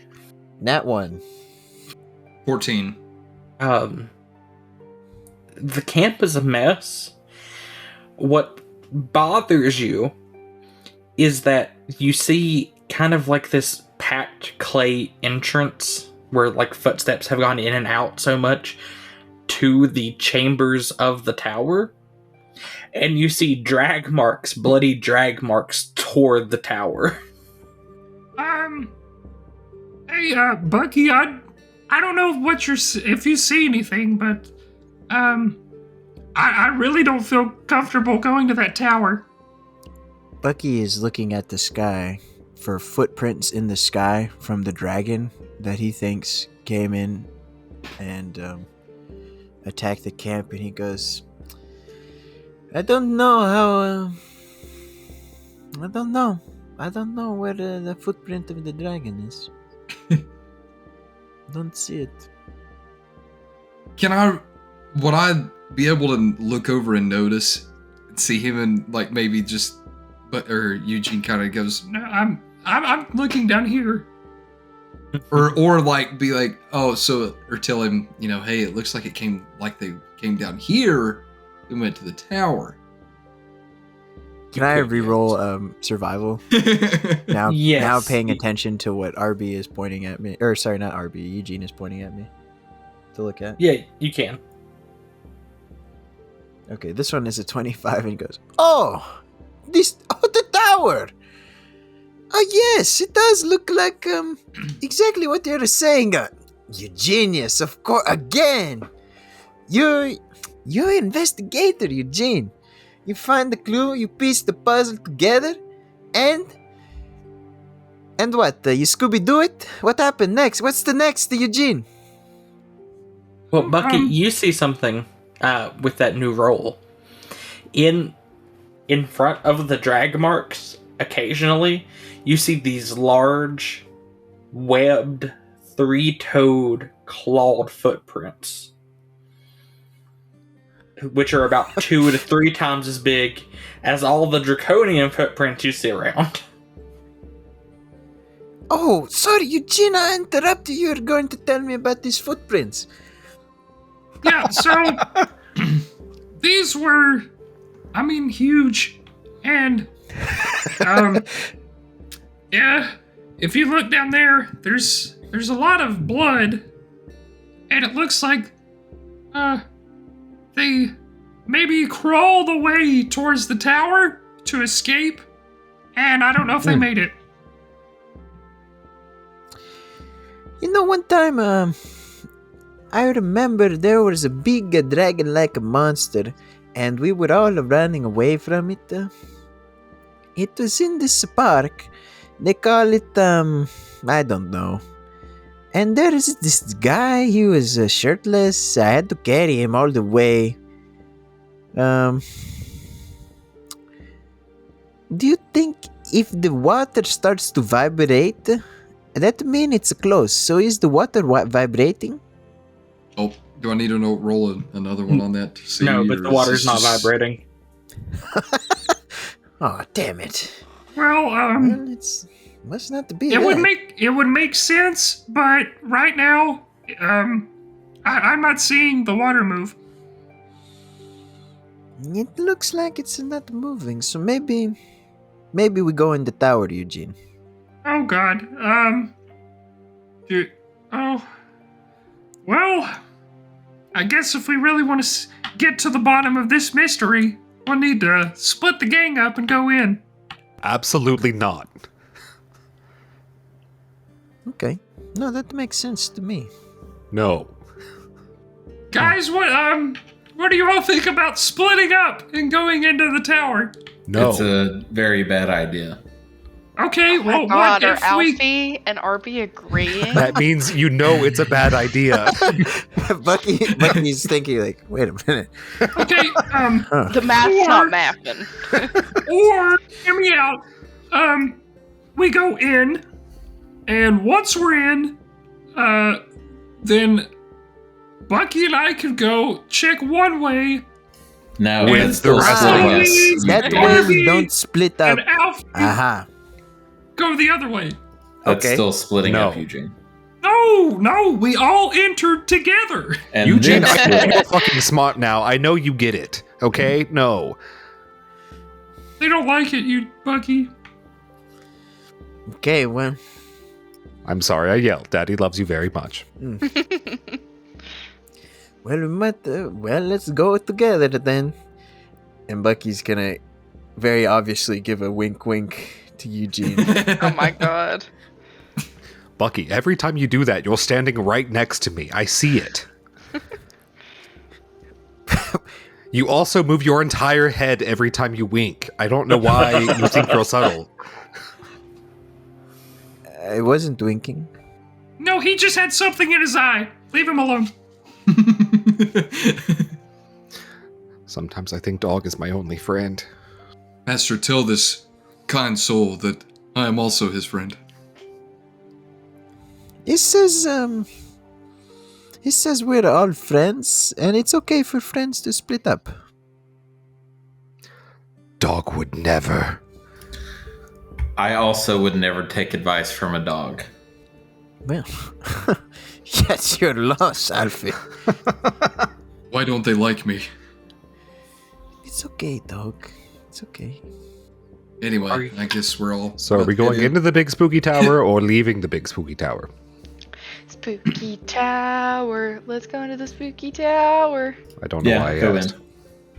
Nat 1. 14. The camp is a mess. What bothers you is that you see kind of like this packed clay entrance where like footsteps have gone in and out so much to the chambers of the tower. And you see drag marks, bloody drag marks toward the tower. Hey, Bucky, I don't know if you see anything, but, I really don't feel comfortable going to that tower. Bucky is looking at the sky for footprints in the sky from the dragon that he thinks came in and attacked the camp, and he goes, I don't know how. I don't know. I don't know where the footprint of the dragon is. Don't see it. Would I be able to look over and notice and see him and like maybe just, or Eugene kind of goes, No, I'm looking down here. or like be like, oh, so, or tell him, hey, it looks like they came down here and went to the tower. Can I re-roll survival? Now, Yes. now paying attention to what RB is pointing at me. Or sorry, not RB. Eugene is pointing at me to look at. Yeah, you can. Okay, this one is a 25, and he goes, the tower! Oh, yes, it does look like, exactly what you're saying. You genius, of course, again! You're investigator, Eugene. You find the clue, you piece the puzzle together, and what? You Scooby-Doo it? What happened next? What's the next, Eugene? Well, Bucky, you see something with that new roll. In front of the drag marks, occasionally, you see these large, webbed, three-toed, clawed footprints, which are about 2 to 3 times as big as all the draconian footprints you see around. Oh, sorry, Eugene, I interrupted you. You're going to tell me about these footprints. Yeah, so these were, huge, and yeah, if you look down there, there's a lot of blood, and it looks like they maybe crawled away towards the tower to escape, and I don't know if they made it. One time, I remember there was a big dragon-like monster, and we were all running away from it. It was in this park. They call it, I don't know. And there is this guy, he was shirtless. I had to carry him all the way. Do you think if the water starts to vibrate, that means it's close? So is the water vibrating? Oh, do I need to roll another one on that to see? No, but the water's not vibrating. Oh, damn it. Well, It's must not be it that. would make sense, but right now, I'm not seeing the water move. It looks like it's not moving, so maybe we go in the tower, Eugene. Oh God. Oh. Well, I guess if we really want to get to the bottom of this mystery, we'll need to split the gang up and go in. Absolutely not. Okay. No, that makes sense to me. No. Guys, what do you all think about splitting up and going into the tower? No. It's a very bad idea. Okay, Oh well, my God, what are if we... Alfie and Arby agreeing? That means you know it's a bad idea. Bucky's thinking like, wait a minute. Okay, The math's not mathing. or, hear me out, we go in, and once we're in, then Bucky and I could go check one way, No, With that's the still rest splitting of us. us. That way we don't split up. and Alfie Aha. go the other way. That's Okay. still splitting No. up, Eugene. No, we all entered together. And Eugene, this I know will- you're fucking smart now. I know you get it. Okay? No. They don't like it, you Bucky. Okay, well, I'm sorry I yelled. Daddy loves you very much. we might. Let's go together then. And Bucky's gonna very obviously give a wink, wink to Eugene. Oh my God. Bucky, every time you do that, you're standing right next to me. I see it. You also move your entire head every time you wink. I don't know why you think you're subtle. I wasn't winking. No, he just had something in his eye. Leave him alone. Sometimes I think dog is my only friend. Master, tell this kind soul that I am also his friend. He says we're all friends, and it's okay for friends to split up. Dog would never. I also would never take advice from a dog. Well, that's your loss, Alfie. Why don't they like me? It's okay, dog. It's okay. Anyway, I guess we're all... So are we going into the big spooky tower or leaving the big spooky tower? Spooky tower. Let's go into the spooky tower. I don't know why I go asked. in.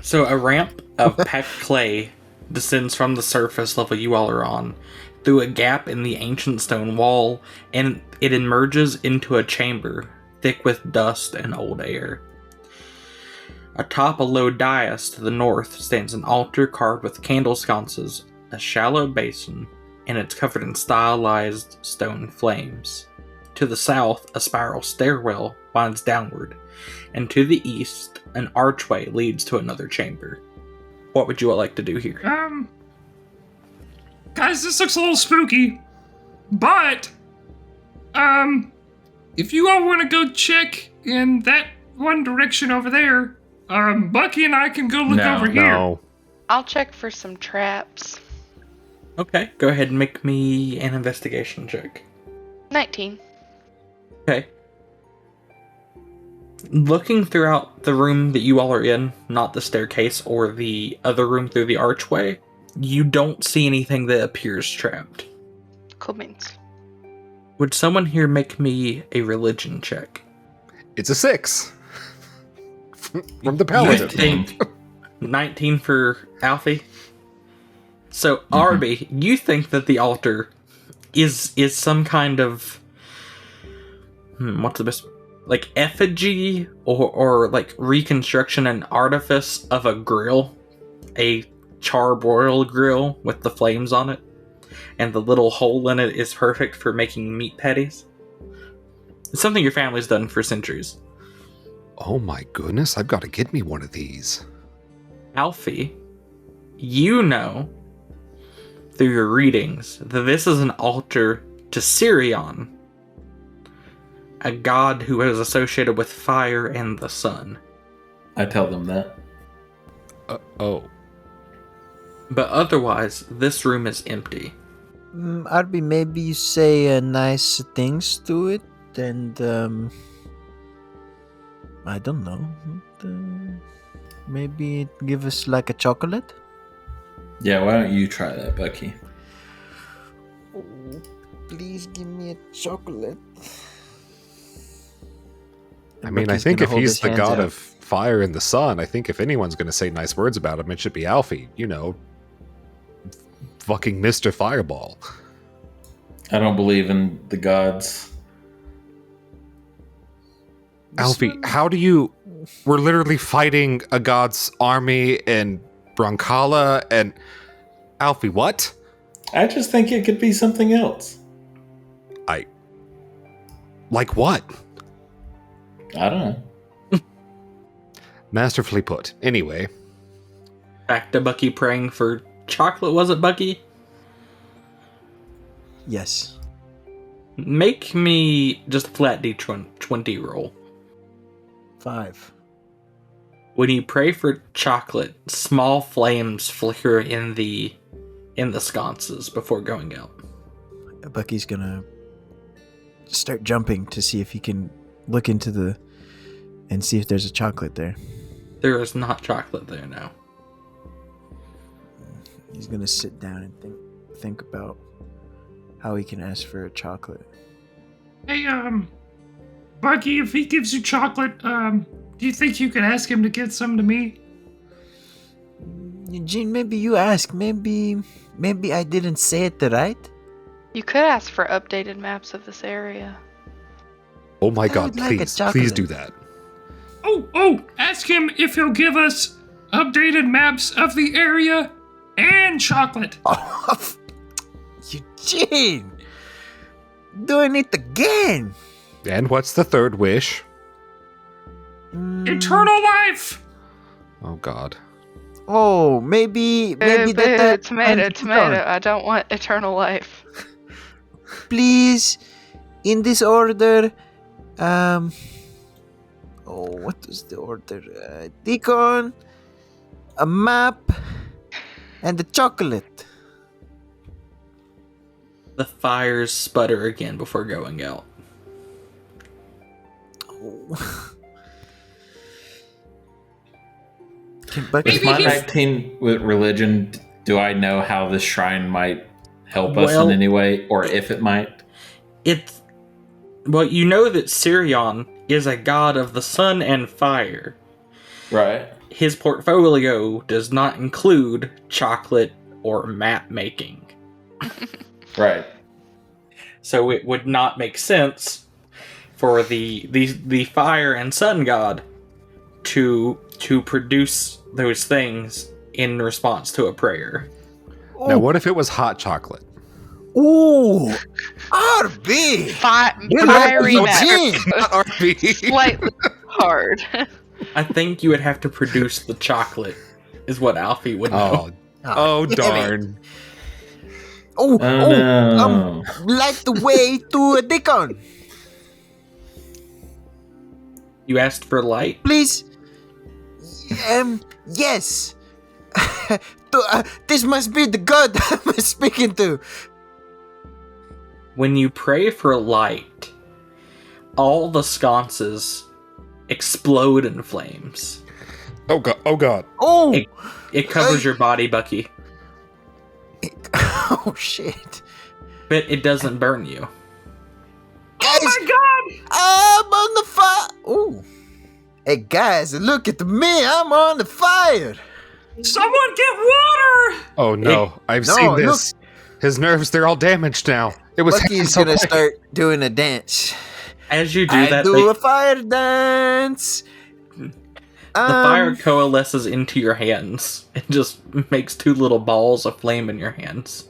So a ramp of packed clay descends from the surface level you all are on through a gap in the ancient stone wall, and it emerges into a chamber thick with dust and old air. Atop a low dais to the north stands an altar carved with candle sconces, a shallow basin, and it's covered in stylized stone flames. To the south, a spiral stairwell winds downward, and to the east, an archway leads to another chamber. What would you all like to do here? Guys, this looks a little spooky, but, if you all want to go check in that one direction over there, Bucky and I can go look No, over here. No. I'll check for some traps. Okay, go ahead and make me an investigation check. 19. Okay. Looking throughout the room that you all are in, not the staircase or the other room through the archway, you don't see anything that appears trapped. Cool beans. Would someone here make me a religion check? It's a 6. From the paladin. 19 for Alfie. So, Arby, you think that the altar is some kind of... what's the best... like effigy or like reconstruction and artifice of a grill. A charbroil grill with the flames on it. And the little hole in it is perfect for making meat patties. It's something your family's done for centuries. Oh my goodness, I've got to get me one of these. Alfie, you know through your readings that this is an altar to Sirion, a god who is associated with fire and the sun. I tell them that. Oh. But otherwise, this room is empty. Arby, maybe you say nice things to it, and I don't know. maybe give us like a chocolate? Yeah, why don't you try that, Bucky? Oh, please give me a chocolate. I mean, I think if he's the god of fire and the sun, I think if anyone's going to say nice words about him, it should be Alfie. You know, fucking Mr. Fireball. I don't believe in the gods. Alfie, how do you... We're literally fighting a god's army in Broncala and... Alfie, what? I just think it could be something else. Like what? I don't know. Masterfully put. Anyway. Back to Bucky praying for chocolate, was it, Bucky? Yes. Make me just a flat D20 roll. 5. When you pray for chocolate, small flames flicker in the sconces before going out. Bucky's gonna start jumping to see if he can look into and see if there's a chocolate there. There is not chocolate there now. He's gonna sit down and think about how he can ask for a chocolate. Hey, Bucky, if he gives you chocolate, do you think you could ask him to get some to me? Eugene, maybe you ask. Maybe I didn't say it right. You could ask for updated maps of this area. Oh my I god, would like a please chocolate. do that. Oh, ask him if he'll give us updated maps of the area and chocolate. Oh, Eugene! Doing it again! And what's the third wish? Eternal life! Oh god. Oh, maybe Boo, that tomato. I don't want eternal life. Please, in this order, what was the order? Deacon, a map, and the chocolate. The fires sputter again before going out. Oh. With my 19 with religion, do I know how this shrine might help us in any way, or if it might? Well, you know that Sirion is a god of the sun and fire. Right. His portfolio does not include chocolate or map making. Right. So it would not make sense for the fire and sun god to produce those things in response to a prayer. Now, what if it was hot chocolate? Ooh, RB. Fiery Eugene. map. Slightly hard. I think you would have to produce the chocolate, is what Alfie would know. Oh darn. No. Light the way to a Deacon. You asked for light? Please. Yes. This must be the god I'm speaking to. When you pray for light, all the sconces explode in flames. Oh god. Oh. It covers your body, Bucky, Oh shit. but it doesn't burn you. Guys, Oh my god! I'm on the fire. Oh. Hey guys, look at me. I'm on the fire. Someone get water! Oh no, I've seen this. His nerves, they're all damaged now. It was Bucky's gonna start doing a dance. As you do I that, do a fire dance. the fire coalesces into your hands. It just makes two little balls of flame in your hands.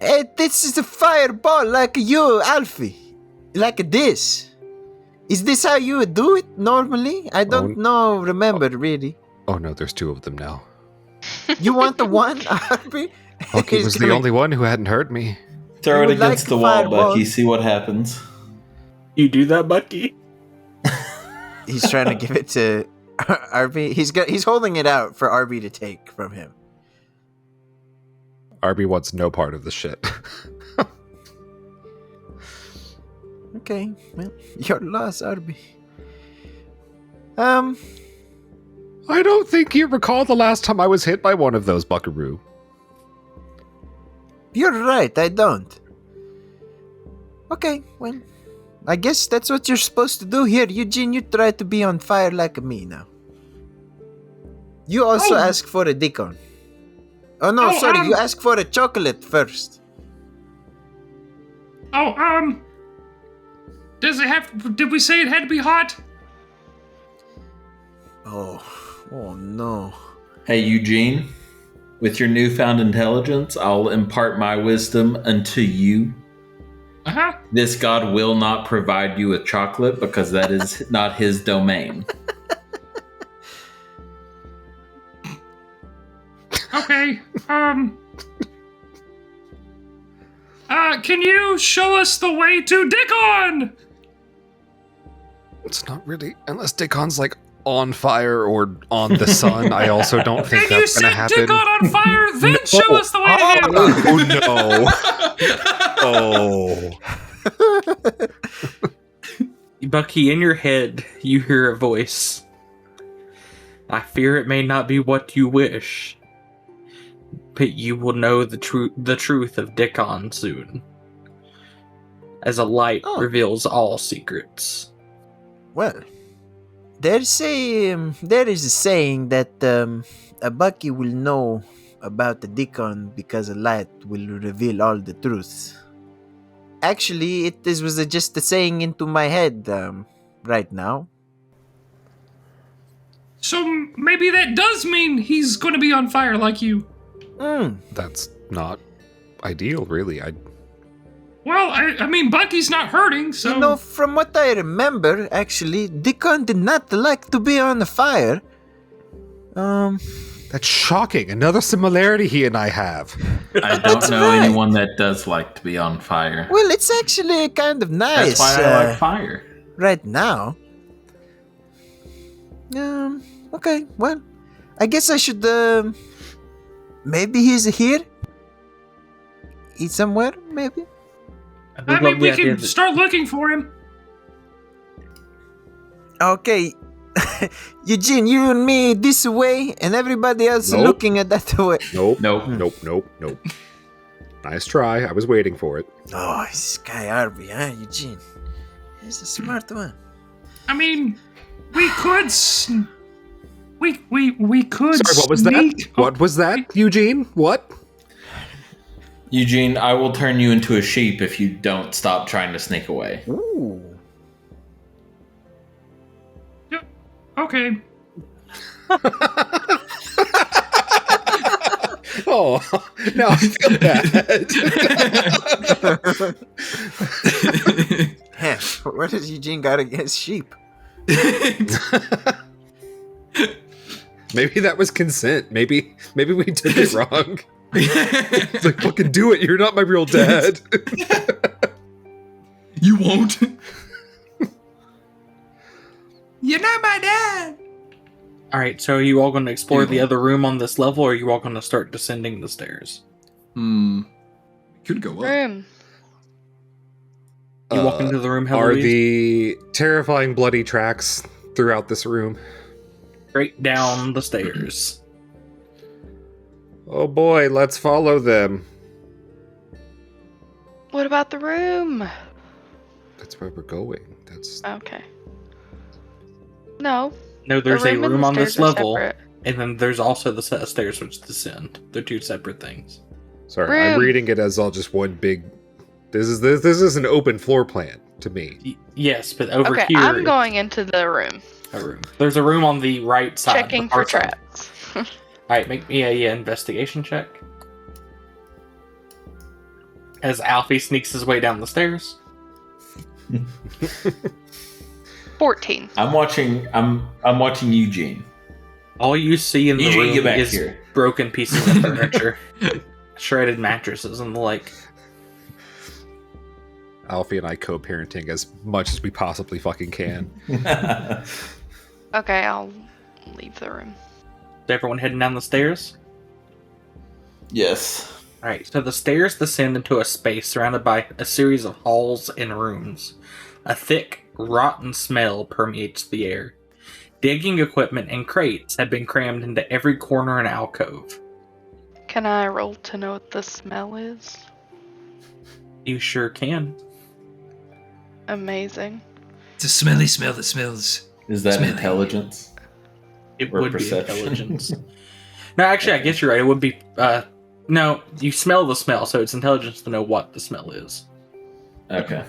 Hey, this is a fireball like you, Alfie. Like this. Is this how you would do it normally? I don't remember really. Oh no, there's two of them now. You want the one, Alfie? Bucky was the only one who hadn't hurt me. Throw it would against like the a wall, fireball. Bucky. See what happens. You do that, Bucky? He's trying to give it to RB. He's holding it out for RB to take from him. RB wants no part of the shit. Okay, well, your loss, RB. I don't think you recall the last time I was hit by one of those, Buckaroo. You're right, I don't. Okay, well, I guess that's what you're supposed to do here. Eugene, you try to be on fire like me now. You also ask for a Deacon. Oh no, sorry, you ask for a chocolate first. Does it have, did we say it had to be hot? Oh no. Hey, Eugene, with your newfound intelligence, I'll impart my wisdom unto you. Uh-huh. This god will not provide you with chocolate because that is not his domain. Okay, can you show us the way to Dickon? It's not really, unless Dickon's like on fire or on the sun. I also don't think And you that's gonna set happen. Dickon on fire, then show us the way to him. Oh no. Bucky, in your head, you hear a voice. I fear it may not be what you wish, but you will know the truth of Dickon soon, as a light reveals all secrets. Well, there is a saying that a Bucky will know about the Deacon because a light will reveal all the truth. Actually, this was just a saying into my head right now. So maybe that does mean he's going to be on fire like you. That's not ideal, really. Well, I mean, Bucky's not hurting, so... You know, from what I remember, actually, Deacon did not like to be on the fire. That's shocking. Another similarity he and I have. I don't know anyone that does like to be on fire. Well, it's actually kind of nice. That's why I like fire. Right now. Okay, well, I guess I should, maybe he's here? Eat somewhere, maybe? I mean, we can start looking for him. Okay, Eugene, you and me this way, and everybody else looking at that way. Nope. Nice try. I was waiting for it. Oh, this guy Arby, huh, Eugene? He's a smart one. I mean, we could... We could... Sorry, what was that? What was that, Eugene? What? Eugene, I will turn you into a sheep if you don't stop trying to sneak away. Ooh. Yeah, okay. Oh, now I feel bad. Heh, what does Eugene got against sheep? Maybe that was consent. Maybe we did it wrong. It's like, fucking do it. You're not my real dad. You won't. You're not my dad. Alright, so are you all going to explore the other room on this level, or are you all going to start descending the stairs? Could go up. Room. You walk into the room, Are Heloise? the terrifying bloody tracks throughout this room? Straight down the stairs. Oh boy, let's follow them. What about the room? That's where we're going. That's Okay. No. No, there's the a room and room the on this stairs are level, separate. and then there's also the set of stairs which descend. They're two separate things. sorry. I'm Room. reading it as all just one big. This is an open floor plan to me. Yes, but over Okay, here, I'm going into the room. a room. There's a room on the right side. Checking the far for side. traps. Alright, make me a investigation check. As Alfie sneaks his way down the stairs. 14. I'm watching Eugene. All you see in the Eugene, room get back is here. broken pieces of furniture, shredded mattresses, and the like. Alfie and I co-parenting as much as we possibly fucking can. Okay, I'll leave the room. Is everyone heading down the stairs? Yes. Alright, so the stairs descend into a space surrounded by a series of halls and rooms. A thick, rotten smell permeates the air, Digging equipment and crates had been crammed into every corner and alcove. Can I roll to know what the smell is? You sure can. Amazing. It's a smelly smell that smells. Is that Smelly. intelligence? It Or would perception. be intelligence. No, actually, I guess you're right. It would be. No, you smell the smell, so it's intelligence to know what the smell is. Okay.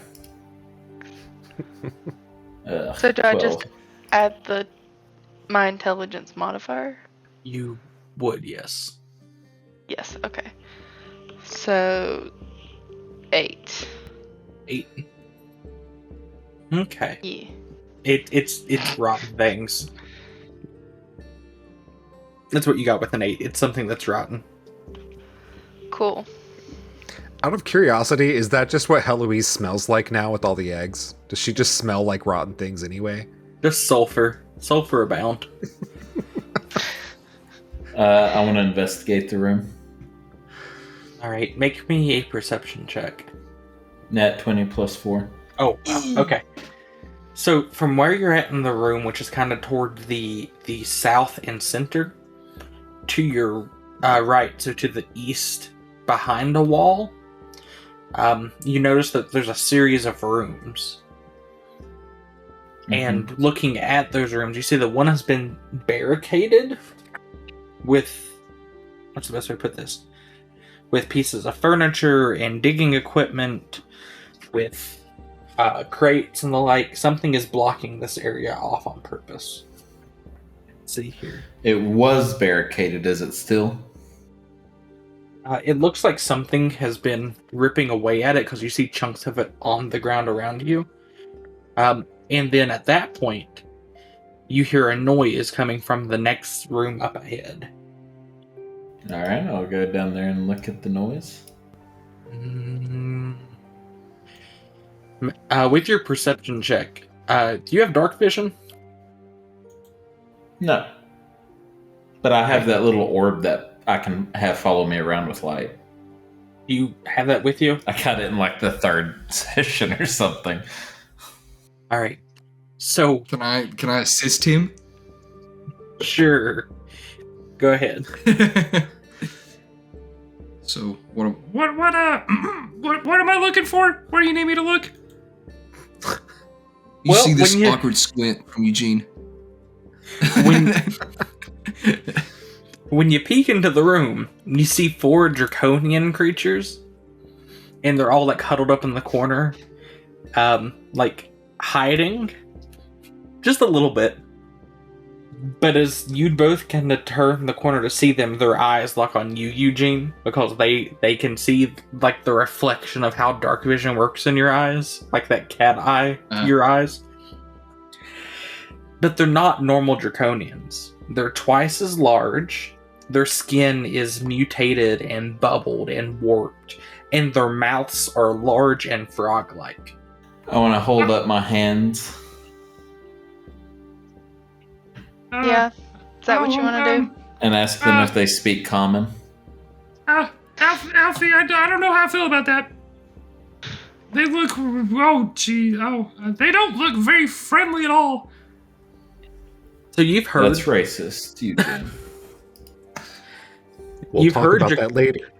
So do I just 12. add my intelligence modifier? You would, yes. Yes, okay. So 8. 8. Okay. Yeah. It's rotten things. That's what you got with an 8. It's something that's rotten. Cool. Out of curiosity, is that just what Heloise smells like now with all the eggs? Does she just smell like rotten things anyway? Just sulfur. Sulfur abound. I want to investigate the room. Alright, make me a perception check. Nat 20 plus 4. Oh, wow. Okay. So from where you're at in the room, which is kind of toward the south and center, to your right, so to the east, behind a wall, you notice that there's a series of rooms. And looking at those rooms, you see that one has been barricaded with, what's the best way to put this? With pieces of furniture and digging equipment, with crates and the like. Something is blocking this area off on purpose. Let's see here. It was barricaded. Is it still? It looks like something has been ripping away at it because you see chunks of it on the ground around you. And then at that point, you hear a noise coming from the next room up ahead. Alright, I'll go down there and look at the noise. With your perception check, do you have dark vision? No. But I have that little orb that I can have follow me around with light. Do you have that with you? I got it in like the 3rd session or something. All right. So Can I assist him? sure, go ahead. So what? What am I looking for? Where do you need me to look? You Well, see this when you- awkward squint from Eugene. When you peek into the room, you see 4 draconian creatures, and they're all like huddled up in the corner, like hiding, just a little bit. But as you'd both kind of turn the corner to see them, their eyes lock on you, Eugene, because they can see like the reflection of how dark vision works in your eyes, like that cat eye to your eyes. But they're not normal draconians. They're twice as large. Their skin is mutated and bubbled and warped, and their mouths are large and frog-like. I want to hold up my hands. Yeah. Is that what you want to do? And ask them if they speak common. Alfie, I don't know how I feel about that. They look, they don't look very friendly at all. So you've heard. That's racist, Eugene. We'll You've talk heard about that later.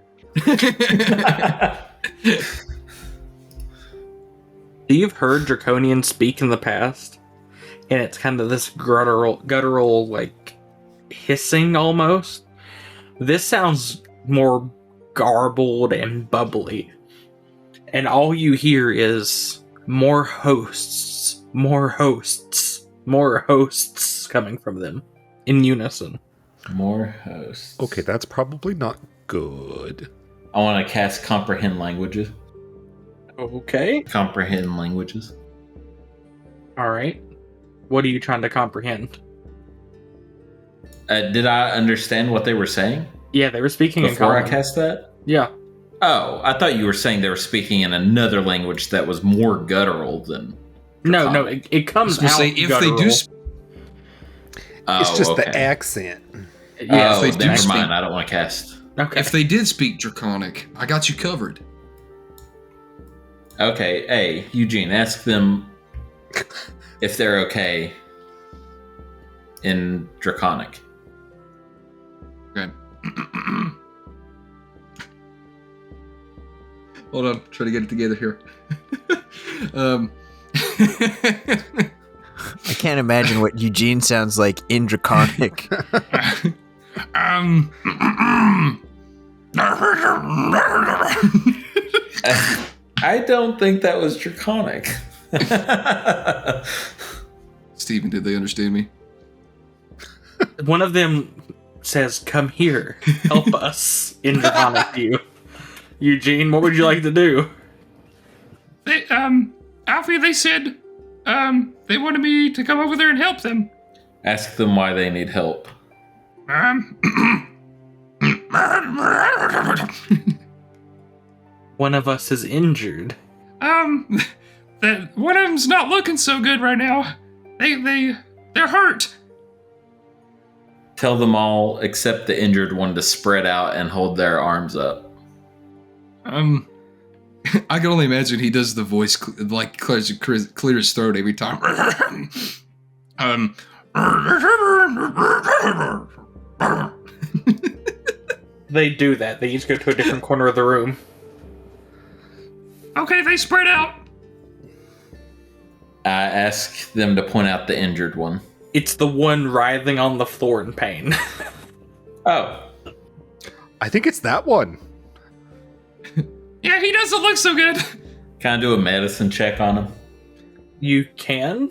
You've heard draconians speak in the past, and it's kind of this guttural, like hissing almost. This sounds more garbled and bubbly, and all you hear is more hosts, more hosts, more hosts coming from them in unison. More hosts. Okay, that's probably not good. I want to cast comprehend languages. Okay. Comprehend languages. All right. What are you trying to comprehend? Did I understand what they were saying Yeah, they were speaking in before I common. cast that? Yeah. Oh, I thought you were saying they were speaking in another language that was more guttural than. No, Draconic. it comes We'll out say if guttural. they do. It's just the okay. accent. Yeah, Oh, they do never speak- mind. I don't want to cast. okay. If they did speak Draconic, I got you covered. Okay, hey, Eugene, ask them if they're okay in Draconic. Okay. Hold on, try to get it together here. I can't imagine what Eugene sounds like in Draconic. I don't think that was Draconic. Steven, did they understand me? One of them says, "Come here, help us." In Draconic to you, Eugene. What would you like to do? They, Alfie, they said, they wanted me to come over there and help them. Ask them why they need help. One of us is injured. That one of them's not looking so good right now. They're hurt. Tell them all except the injured one to spread out and hold their arms up. I can only imagine he does the voice like clears his throat every time. They do that. They each go to a different corner of the room. Okay, they spread out. I ask them to point out the injured one. It's the one writhing on the floor in pain. Oh. I think it's that one. Yeah, he doesn't look so good. Can I do a medicine check on him? You can?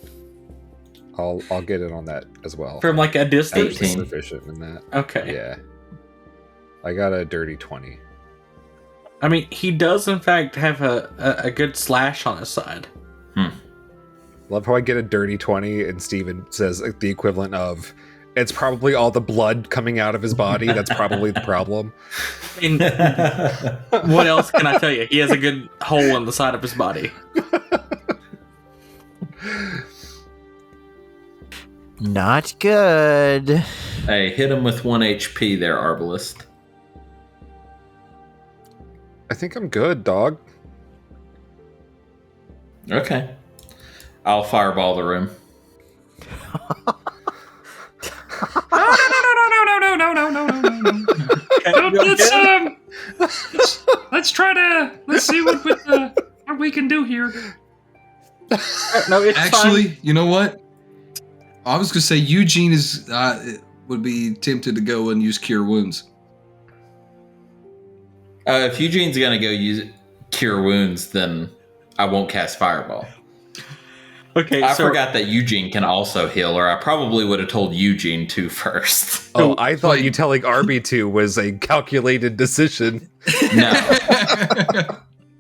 I'll get in on that as well. From like a distance? 18. Proficient in that. Okay. Yeah. I got a dirty 20. I mean, he does in fact have a good slash on his side. Love how I get a dirty 20 and Steven says the equivalent of, it's probably all the blood coming out of his body. That's probably the problem. I mean, what else can I tell you? He has a good hole in the side of his body. Not good. Hey, hit him with 1 HP there, Arbalist. I think I'm good, dog. Okay. I'll fireball the room. Let's see what we can do here. No, it's Actually, fine. you know what? I was gonna say Eugene would be tempted to go and use Cure Wounds. If Eugene's gonna go use Cure Wounds, then I won't cast Fireball. Okay, I so forgot that Eugene can also heal, or I probably would have told Eugene to first. Oh, I thought you telling RB to was a calculated decision. No.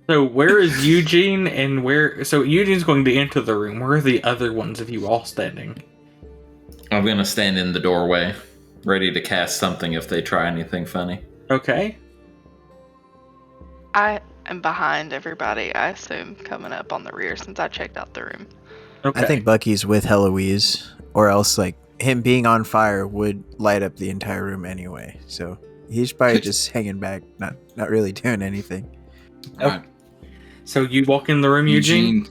So where is Eugene and where... So Eugene's going to enter the room. Where are the other ones of you all standing? I'm gonna stand in the doorway, ready to cast something if they try anything funny. Okay. I am behind everybody, I assume, coming up on the rear since I checked out the room. Okay. I think Bucky's with Heloise, or else like him being on fire would light up the entire room anyway. So he's probably just hanging back, not really doing anything. Alright. So you walk in the room, Eugene?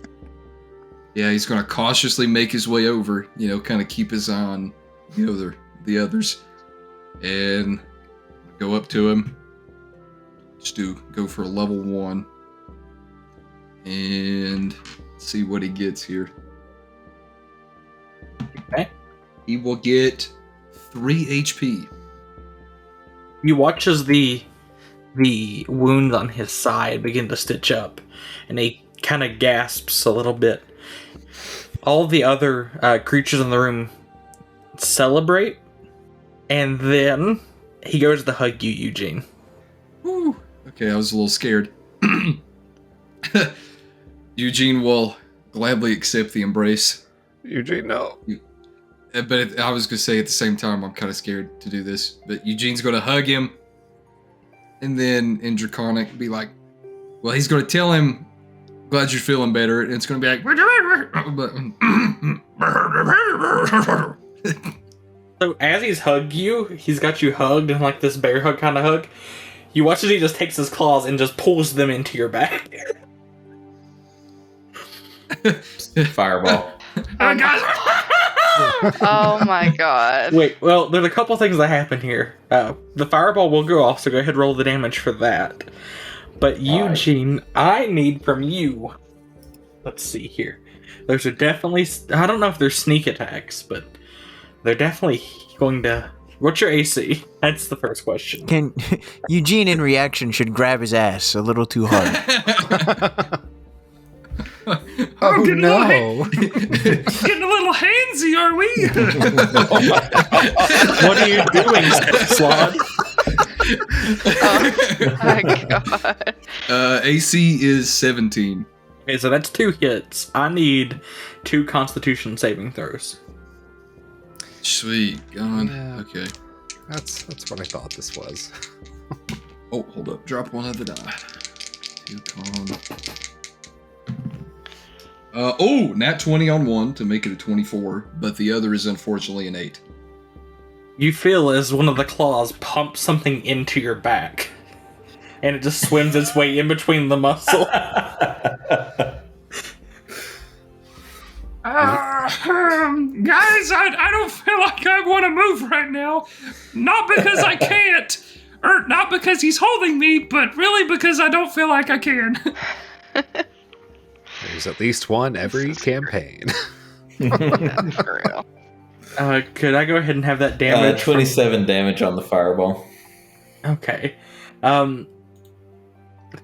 Yeah, he's gonna cautiously make his way over, kind of keep his eye on the others. And go up to him. Just go for a level 1. And see what he gets here. Okay. He will get 3 HP. You watch as the wound on his side begin to stitch up, and he kind of gasps a little bit. All the other creatures in the room celebrate, and then he goes to hug you, Eugene. Woo. Okay, I was a little scared. Eugene will gladly accept the embrace. Eugene, no. But I was going to say at the same time, I'm kind of scared to do this. But Eugene's going to hug him. And then in Draconic, be like, well, he's going to tell him, glad you're feeling better. And it's going to be like, So as he's hugged you, he's got you hugged in like this bear hug kind of hug. You watch as he just takes his claws and just pulls them into your back. Fireball. Guys, Oh my god. Wait, well, there's a couple things that happen here. The fireball will go off, so go ahead and roll the damage for that. But Eugene, I need from you. Let's see here. There's definitely. I don't know if there's sneak attacks, but they're definitely going to. What's your AC? That's the first question. Can Eugene in reaction should grab his ass a little too hard. Oh getting no! Getting a little handsy, are we? What are you doing, Slod? Oh my god. AC is 17. Okay, so that's 2 hits. I need 2 Constitution saving throws. Sweet. God. Yeah. Okay. That's what I thought this was. Oh, hold up. Drop one of the die. 2 con. Nat 20 on one to make it a 24, but the other is unfortunately an 8. You feel as one of the claws pumps something into your back, and it just swims its way in between the muscle. Guys, I don't feel like I want to move right now. Not because I can't, or not because he's holding me, but really because I don't feel like I can. There's at least one every campaign. Yeah, for real. Could I go ahead and have that damage? 27 damage on the fireball. Okay. Let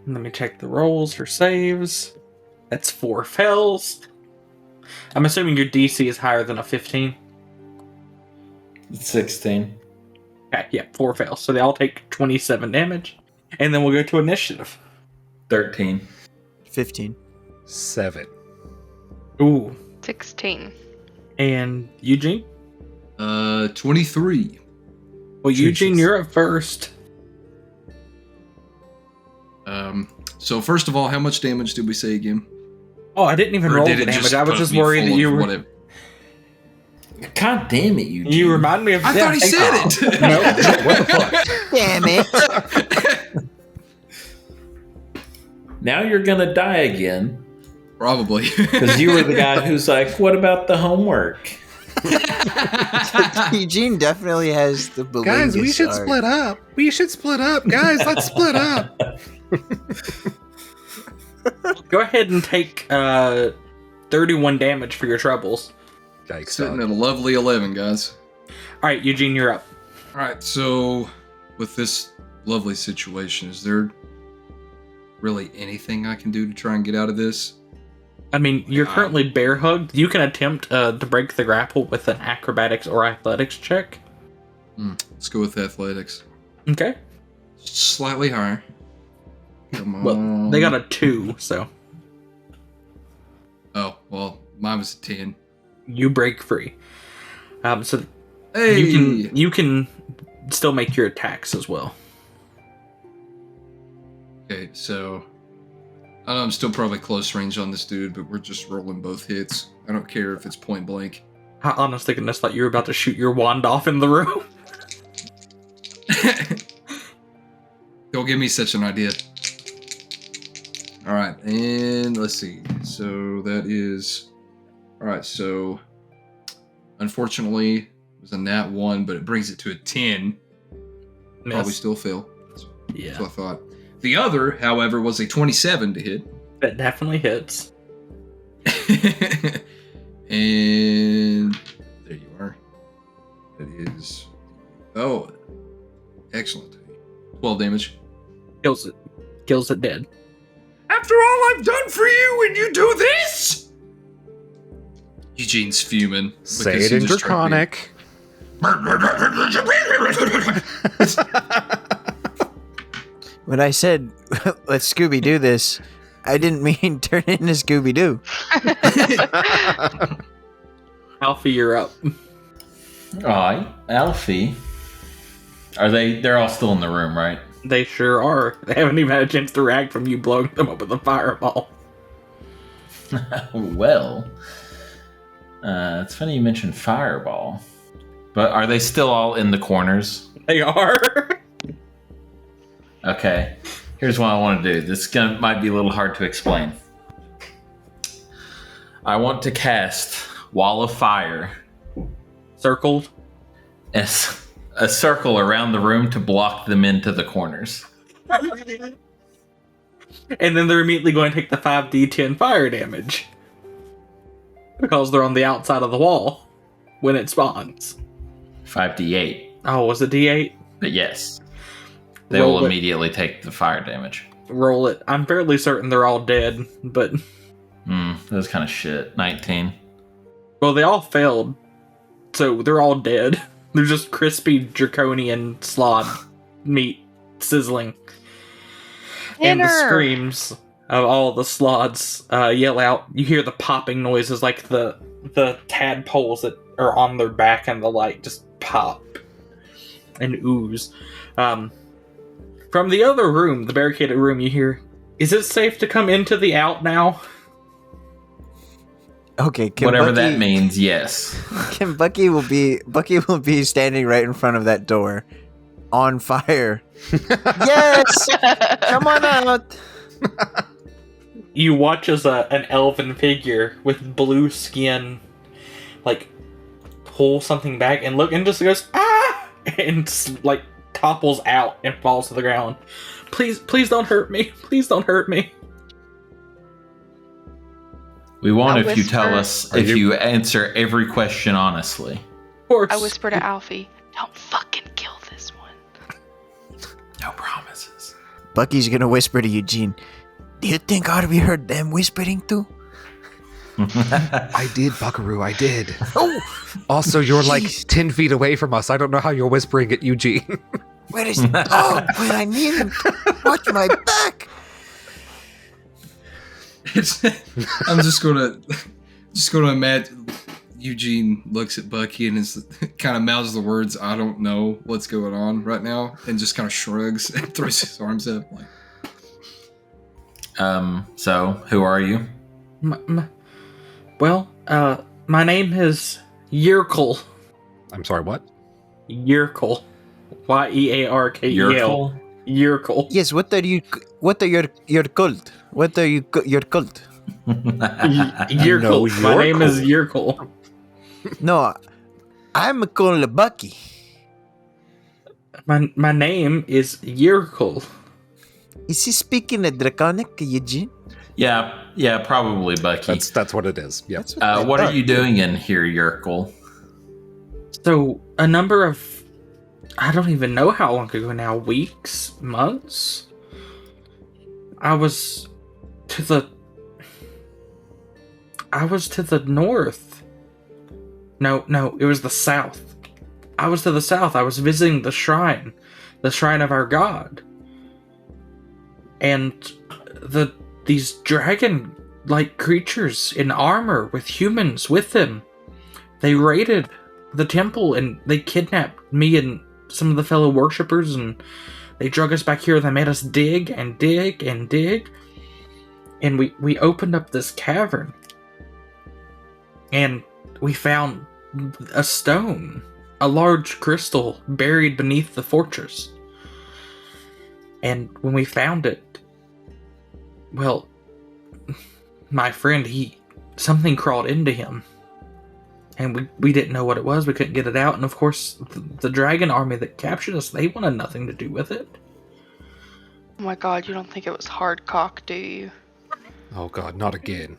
me check the rolls for saves. That's 4 fails. I'm assuming your DC is higher than a 15. It's 16. Okay, yeah, 4 fails. So they all take 27 damage. And then we'll go to initiative. 13. 15. 7. Ooh. 16. And Eugene? 23. Well, Eugene, Jesus. you're up first. So first of all, how much damage did we say again? Oh, I didn't even Or roll did the it damage. I was put just me worried full that of you were. whatever? God damn it, Eugene. You remind me of. I thought he said it. No. What the fuck? Damn it. Now you're gonna die again. Probably. Because you were the guy who's like, what about the homework? Eugene definitely has the belief. Guys, we should split up. We should split up. Guys, let's split up. Go ahead and take 31 damage for your troubles. Yikes, Sitting dog. at a lovely 11, guys. All right, Eugene, you're up. All right, so with this lovely situation, is there really anything I can do to try and get out of this? I mean, you're currently bear hugged. You can attempt to break the grapple with an acrobatics or athletics check. Let's go with athletics. Okay. Slightly higher. Come on. Well, they got a 2, so Oh, well, mine was a 10. you break free. So Hey! you can still make your attacks as well. Okay, so I know I'm still probably close range on this dude, but we're just rolling both hits. I don't care if it's point blank. I honestly goodness thought you were about to shoot your wand off in the room. Don't give me such an idea. All right, and let's see. So that is all right. So unfortunately, it was a nat 1, but it brings it to a 10. Probably Miss. still fail. Yeah, That's what I thought. The other, however, was a 27 to hit. that definitely hits. And there you are. That is. Oh, excellent. 12 damage. Kills it. Kills it dead. After all I've done for you, and you do this? Eugene's fuming. Say because it he in just tried me. Draconic. When I said, let's Scooby Doo this, I didn't mean turn it into Scooby Doo. Alfie, you're up. Alright, Alfie. They're all still in the room, right? They sure are. They haven't even had a chance to react from you blowing them up with a fireball. Well, it's funny you mentioned fireball. But are they still all in the corners? They are. Okay, here's what I want to do. This might be a little hard to explain. I want to cast Wall of Fire Circled. As a circle around the room to block them into the corners. And then they're immediately going to take the 5d10 fire damage. Because they're on the outside of the wall when it spawns. 5d8. Oh, was it d8? But yes. They Roll will it. immediately take the fire damage. Roll it. I'm fairly certain they're all dead, but... That was kind of shit. 19. Well, they all failed. So they're all dead. They're just crispy draconian slod meat sizzling. And the Dinner. screams of all the slods yell out. You hear the popping noises like the tadpoles that are on their back and the light just pop and ooze. From the other room, the barricaded room, you hear, "Is it safe to come into the out now?" Okay, Whatever that means, yes. Can Bucky will be standing right in front of that door, on fire. Yes, come on out. You watch as an elven figure with blue skin, like, pull something back and look and just goes, "Ah!" and like topples out and falls to the ground. Please don't hurt me. Please don't hurt me. We won't I if you tell whisper- us, if you answer every question honestly. Of course. I whisper to Alfie, "Don't fucking kill this one." No promises. Bucky's gonna whisper to Eugene. Do you think Arby heard them whispering too? I did, Buckaroo, I did. Oh, Also, you're like Jeez. 10 feet away from us. I don't know how you're whispering at Eugene. where is the dog when I need him to watch my back? I'm just gonna imagine Eugene looks at Bucky and is kind of mouths the words, "I don't know what's going on right now," and just kind of shrugs and throws his arms up like, So, who are you? My name is Yerkel. I'm sorry, what? Yerkel. Yearkel. Yerkel. Yes, what are your cult? What are your cult? Yerkel. My name is Yerkel. No, I'm called Bucky. My name is Yerkel. Is he speaking a draconic, Eugene? Yeah, probably Bucky. That's what it is. Yep. That's what I What are thought. you doing in here, Yerkel? So, a number of, I don't even know how long ago now, weeks, months, I was to the north. No, it was the south. I was to the south. I was visiting the shrine of our god. And these dragon-like creatures in armor with humans with them, they raided the temple and they kidnapped me and some of the fellow worshippers, and they drug us back here. They made us dig and dig and dig, and we opened up this cavern, and we found a stone, a large crystal buried beneath the fortress. And when we found it, well, my friend, something crawled into him. And we didn't know what it was. We couldn't get it out. And of course, the dragon army that captured us, they wanted nothing to do with it. Oh my god, you don't think it was Hardcock, do you? Oh god, not again.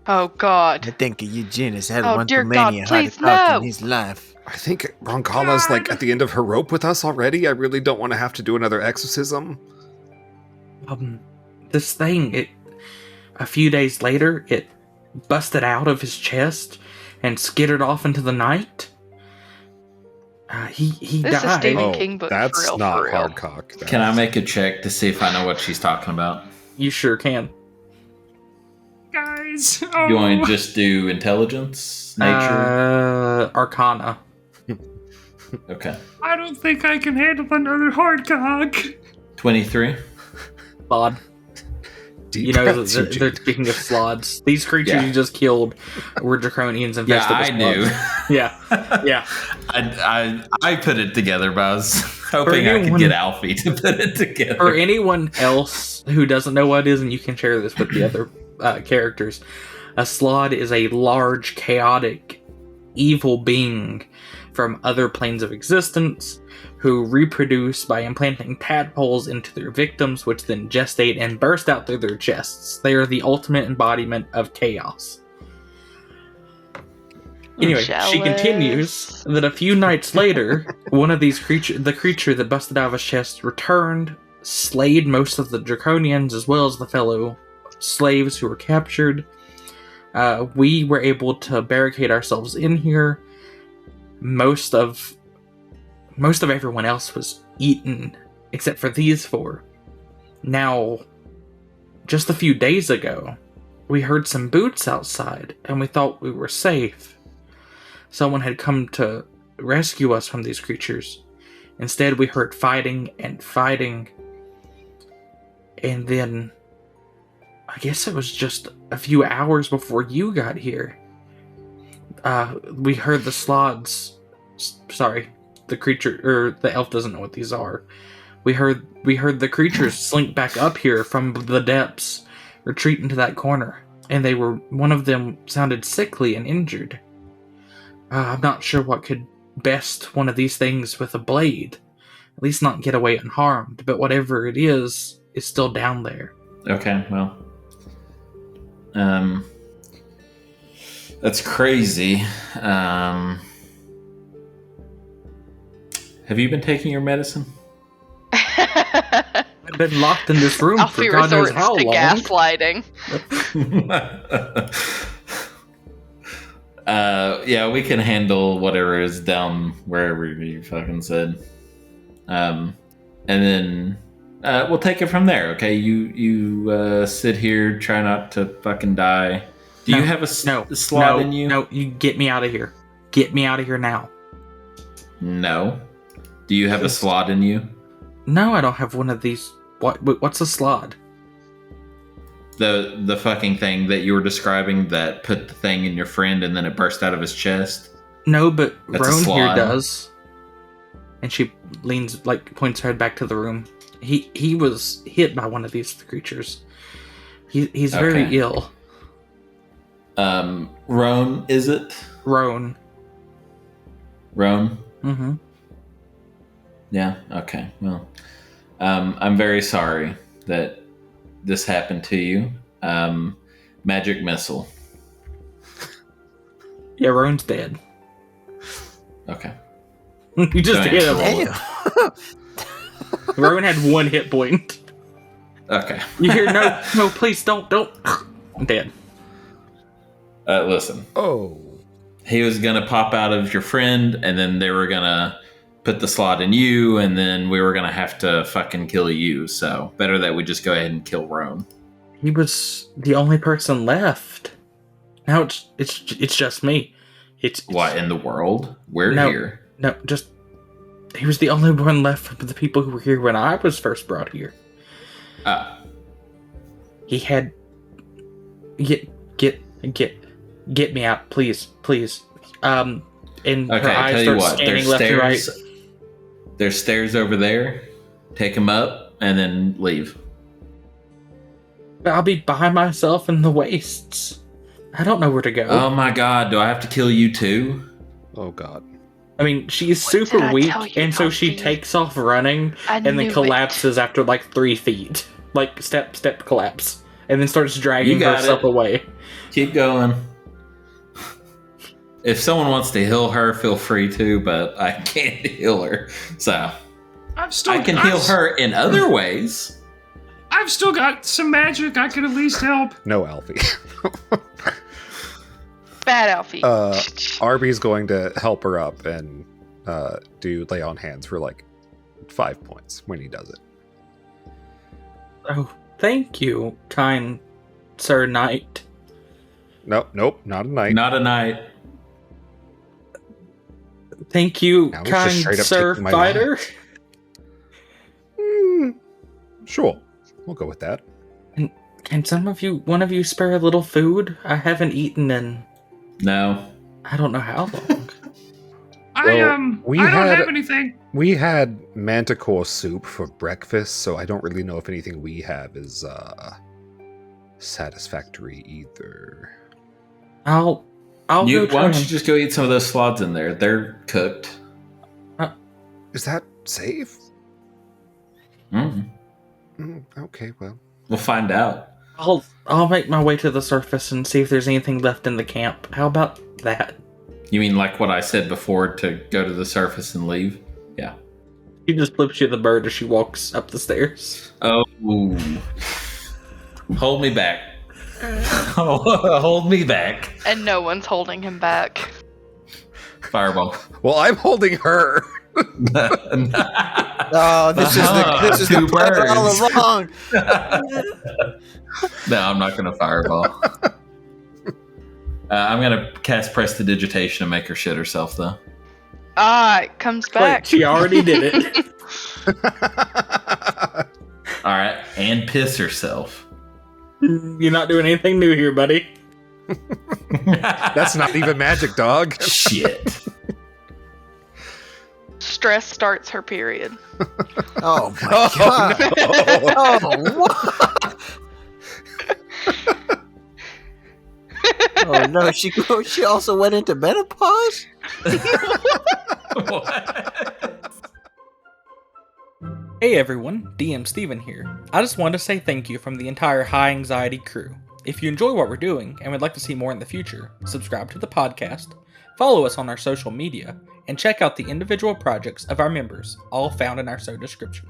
Oh I god. think Eugene has had Oh, one dear too many God, heart please, attacks no. in his life. I think Roncala's like at the end of her rope with us already. I really don't want to have to do another exorcism. This thing, a few days later, it busted out of his chest and skittered off into the night. He This is died. Stephen King book that's for real, not for real. Hardcock. Can I make a check to see if I know what she's talking about? You sure can. Guys, You want to just do intelligence, nature? Arcana. Okay. I don't think I can handle another Hardcock. 23. Slod. Deep You know, breaths, they're Eugene. speaking of slods. These creatures Yeah. you just killed were draconians and Yeah, I vegetable knew. slods. Yeah. I put it together, but I was hoping I could anyone- get Alfie to put it together. For anyone else who doesn't know what it is, and you can share this with the other characters, a slod is a large, chaotic evil being from other planes of existence who reproduce by implanting tadpoles into their victims, which then gestate and burst out through their chests. They are the ultimate embodiment of chaos. Anyway, she Jealous. continues that a few nights later, one of these the creature that busted out of his chest returned, slayed most of the Draconians as well as the fellow slaves who were captured. We were able to barricade ourselves in here. Most of everyone else was eaten, except for these four. Now, just a few days ago, we heard some boots outside, and we thought we were safe. Someone had come to rescue us from these creatures. Instead, we heard fighting and fighting. And then, I guess it was just a few hours before you got here. We heard the slods. Sorry, the creature, or the elf doesn't know what these are. We heard the creatures slink back up here from the depths, retreat into that corner. And one of them sounded sickly and injured. I'm not sure what could best one of these things with a blade. At least not get away unharmed, but whatever it is still down there. Okay, well. That's crazy. Have you been taking your medicine? I've been locked in this room Alfie for God knows resorts how to long. gaslighting. Yeah, we can handle whatever is down wherever you fucking said. And then we'll take it from there, okay? You sit here, try not to fucking die. Do you have a slot in you? No, you get me out of here. Get me out of here now. No. Do you have a slot in you? No, I don't have one of these. What's a slot? The fucking thing that you were describing that put the thing in your friend and then it burst out of his chest? No, but That's a Roan here slot. does. And she points her head back to the room. He was hit by one of these creatures. He's very Okay. ill. Roan, is it? Roan. Roan? Mm-hmm. Yeah, okay. Well, I'm very sorry that this happened to you. Magic missile. Yeah, Roan's dead. Okay. You just Go hit ahead. him. Damn. Roan had 1 hit point. Okay. You hear, no, please don't. I'm dead. Listen. Oh. He was gonna pop out of your friend, and then they were gonna put the slot in you, and then we were gonna have to fucking kill you. So better that we just go ahead and kill Roan. He was the only person left. Now it's just me. It's What in the world? We're No. here. No, just he was the only one left of the people who were here when I was first brought here. He had get me out, please. And Okay, her I eyes tell you start what. scanning left and right. There's stairs over there. Take them up and then leave. I'll be by myself in the wastes. I don't know where to go. Oh my god, do I have to kill you too? Oh god. I mean, she's What did super I weak, tell you, and so she Alfie? takes off running, I and then knew it. collapses after like 3 feet. Like, step, collapse. And then starts dragging You got herself it. away. Keep going. If someone wants to heal her, feel free to, but I can't heal her. So I can heal her in other ways. I've still got some magic. I could at least help. No, Alfie. Bad Alfie. Arby's going to help her up and do lay on hands for like 5 points when he does it. Oh, thank you, kind Sir Knight. Nope, not a knight. Not a night. Thank you, Now it's just kind straight up Sir taking my Fighter. Sure, we'll go with that. Can one of you spare a little food? I haven't eaten in No. I don't know how long. I we don't had- have anything. We had manticore soup for breakfast, so I don't really know if anything we have is satisfactory either. I'll I'll go Why try. don't you just go eat some of those slots in there? They're cooked. Is that safe? Mm. Okay, well. We'll find out. I'll make my way to the surface and see if there's anything left in the camp. How about that? You mean like what I said before to go to the surface and leave? Yeah. She just flips you the bird as she walks up the stairs. Oh. Hold me back. Hold me back. And no one's holding him back. Fireball. Well, I'm holding her. Oh, this is the Two plan all birds. along. No, I'm not going to fireball. I'm going to cast Prestidigitation and make her shit herself, though. It comes back. Wait, she already did it. All right. And piss herself. You're not doing anything new here, buddy. That's not even magic, dog. Shit. Stress starts her period. Oh my god. no. Oh, what? Oh no, she also went into menopause? What? Hey everyone, DM Steven here. I just wanted to say thank you from the entire High Anxiety crew. If you enjoy what we're doing and would like to see more in the future, subscribe to the podcast, follow us on our social media, and check out the individual projects of our members, all found in our show description.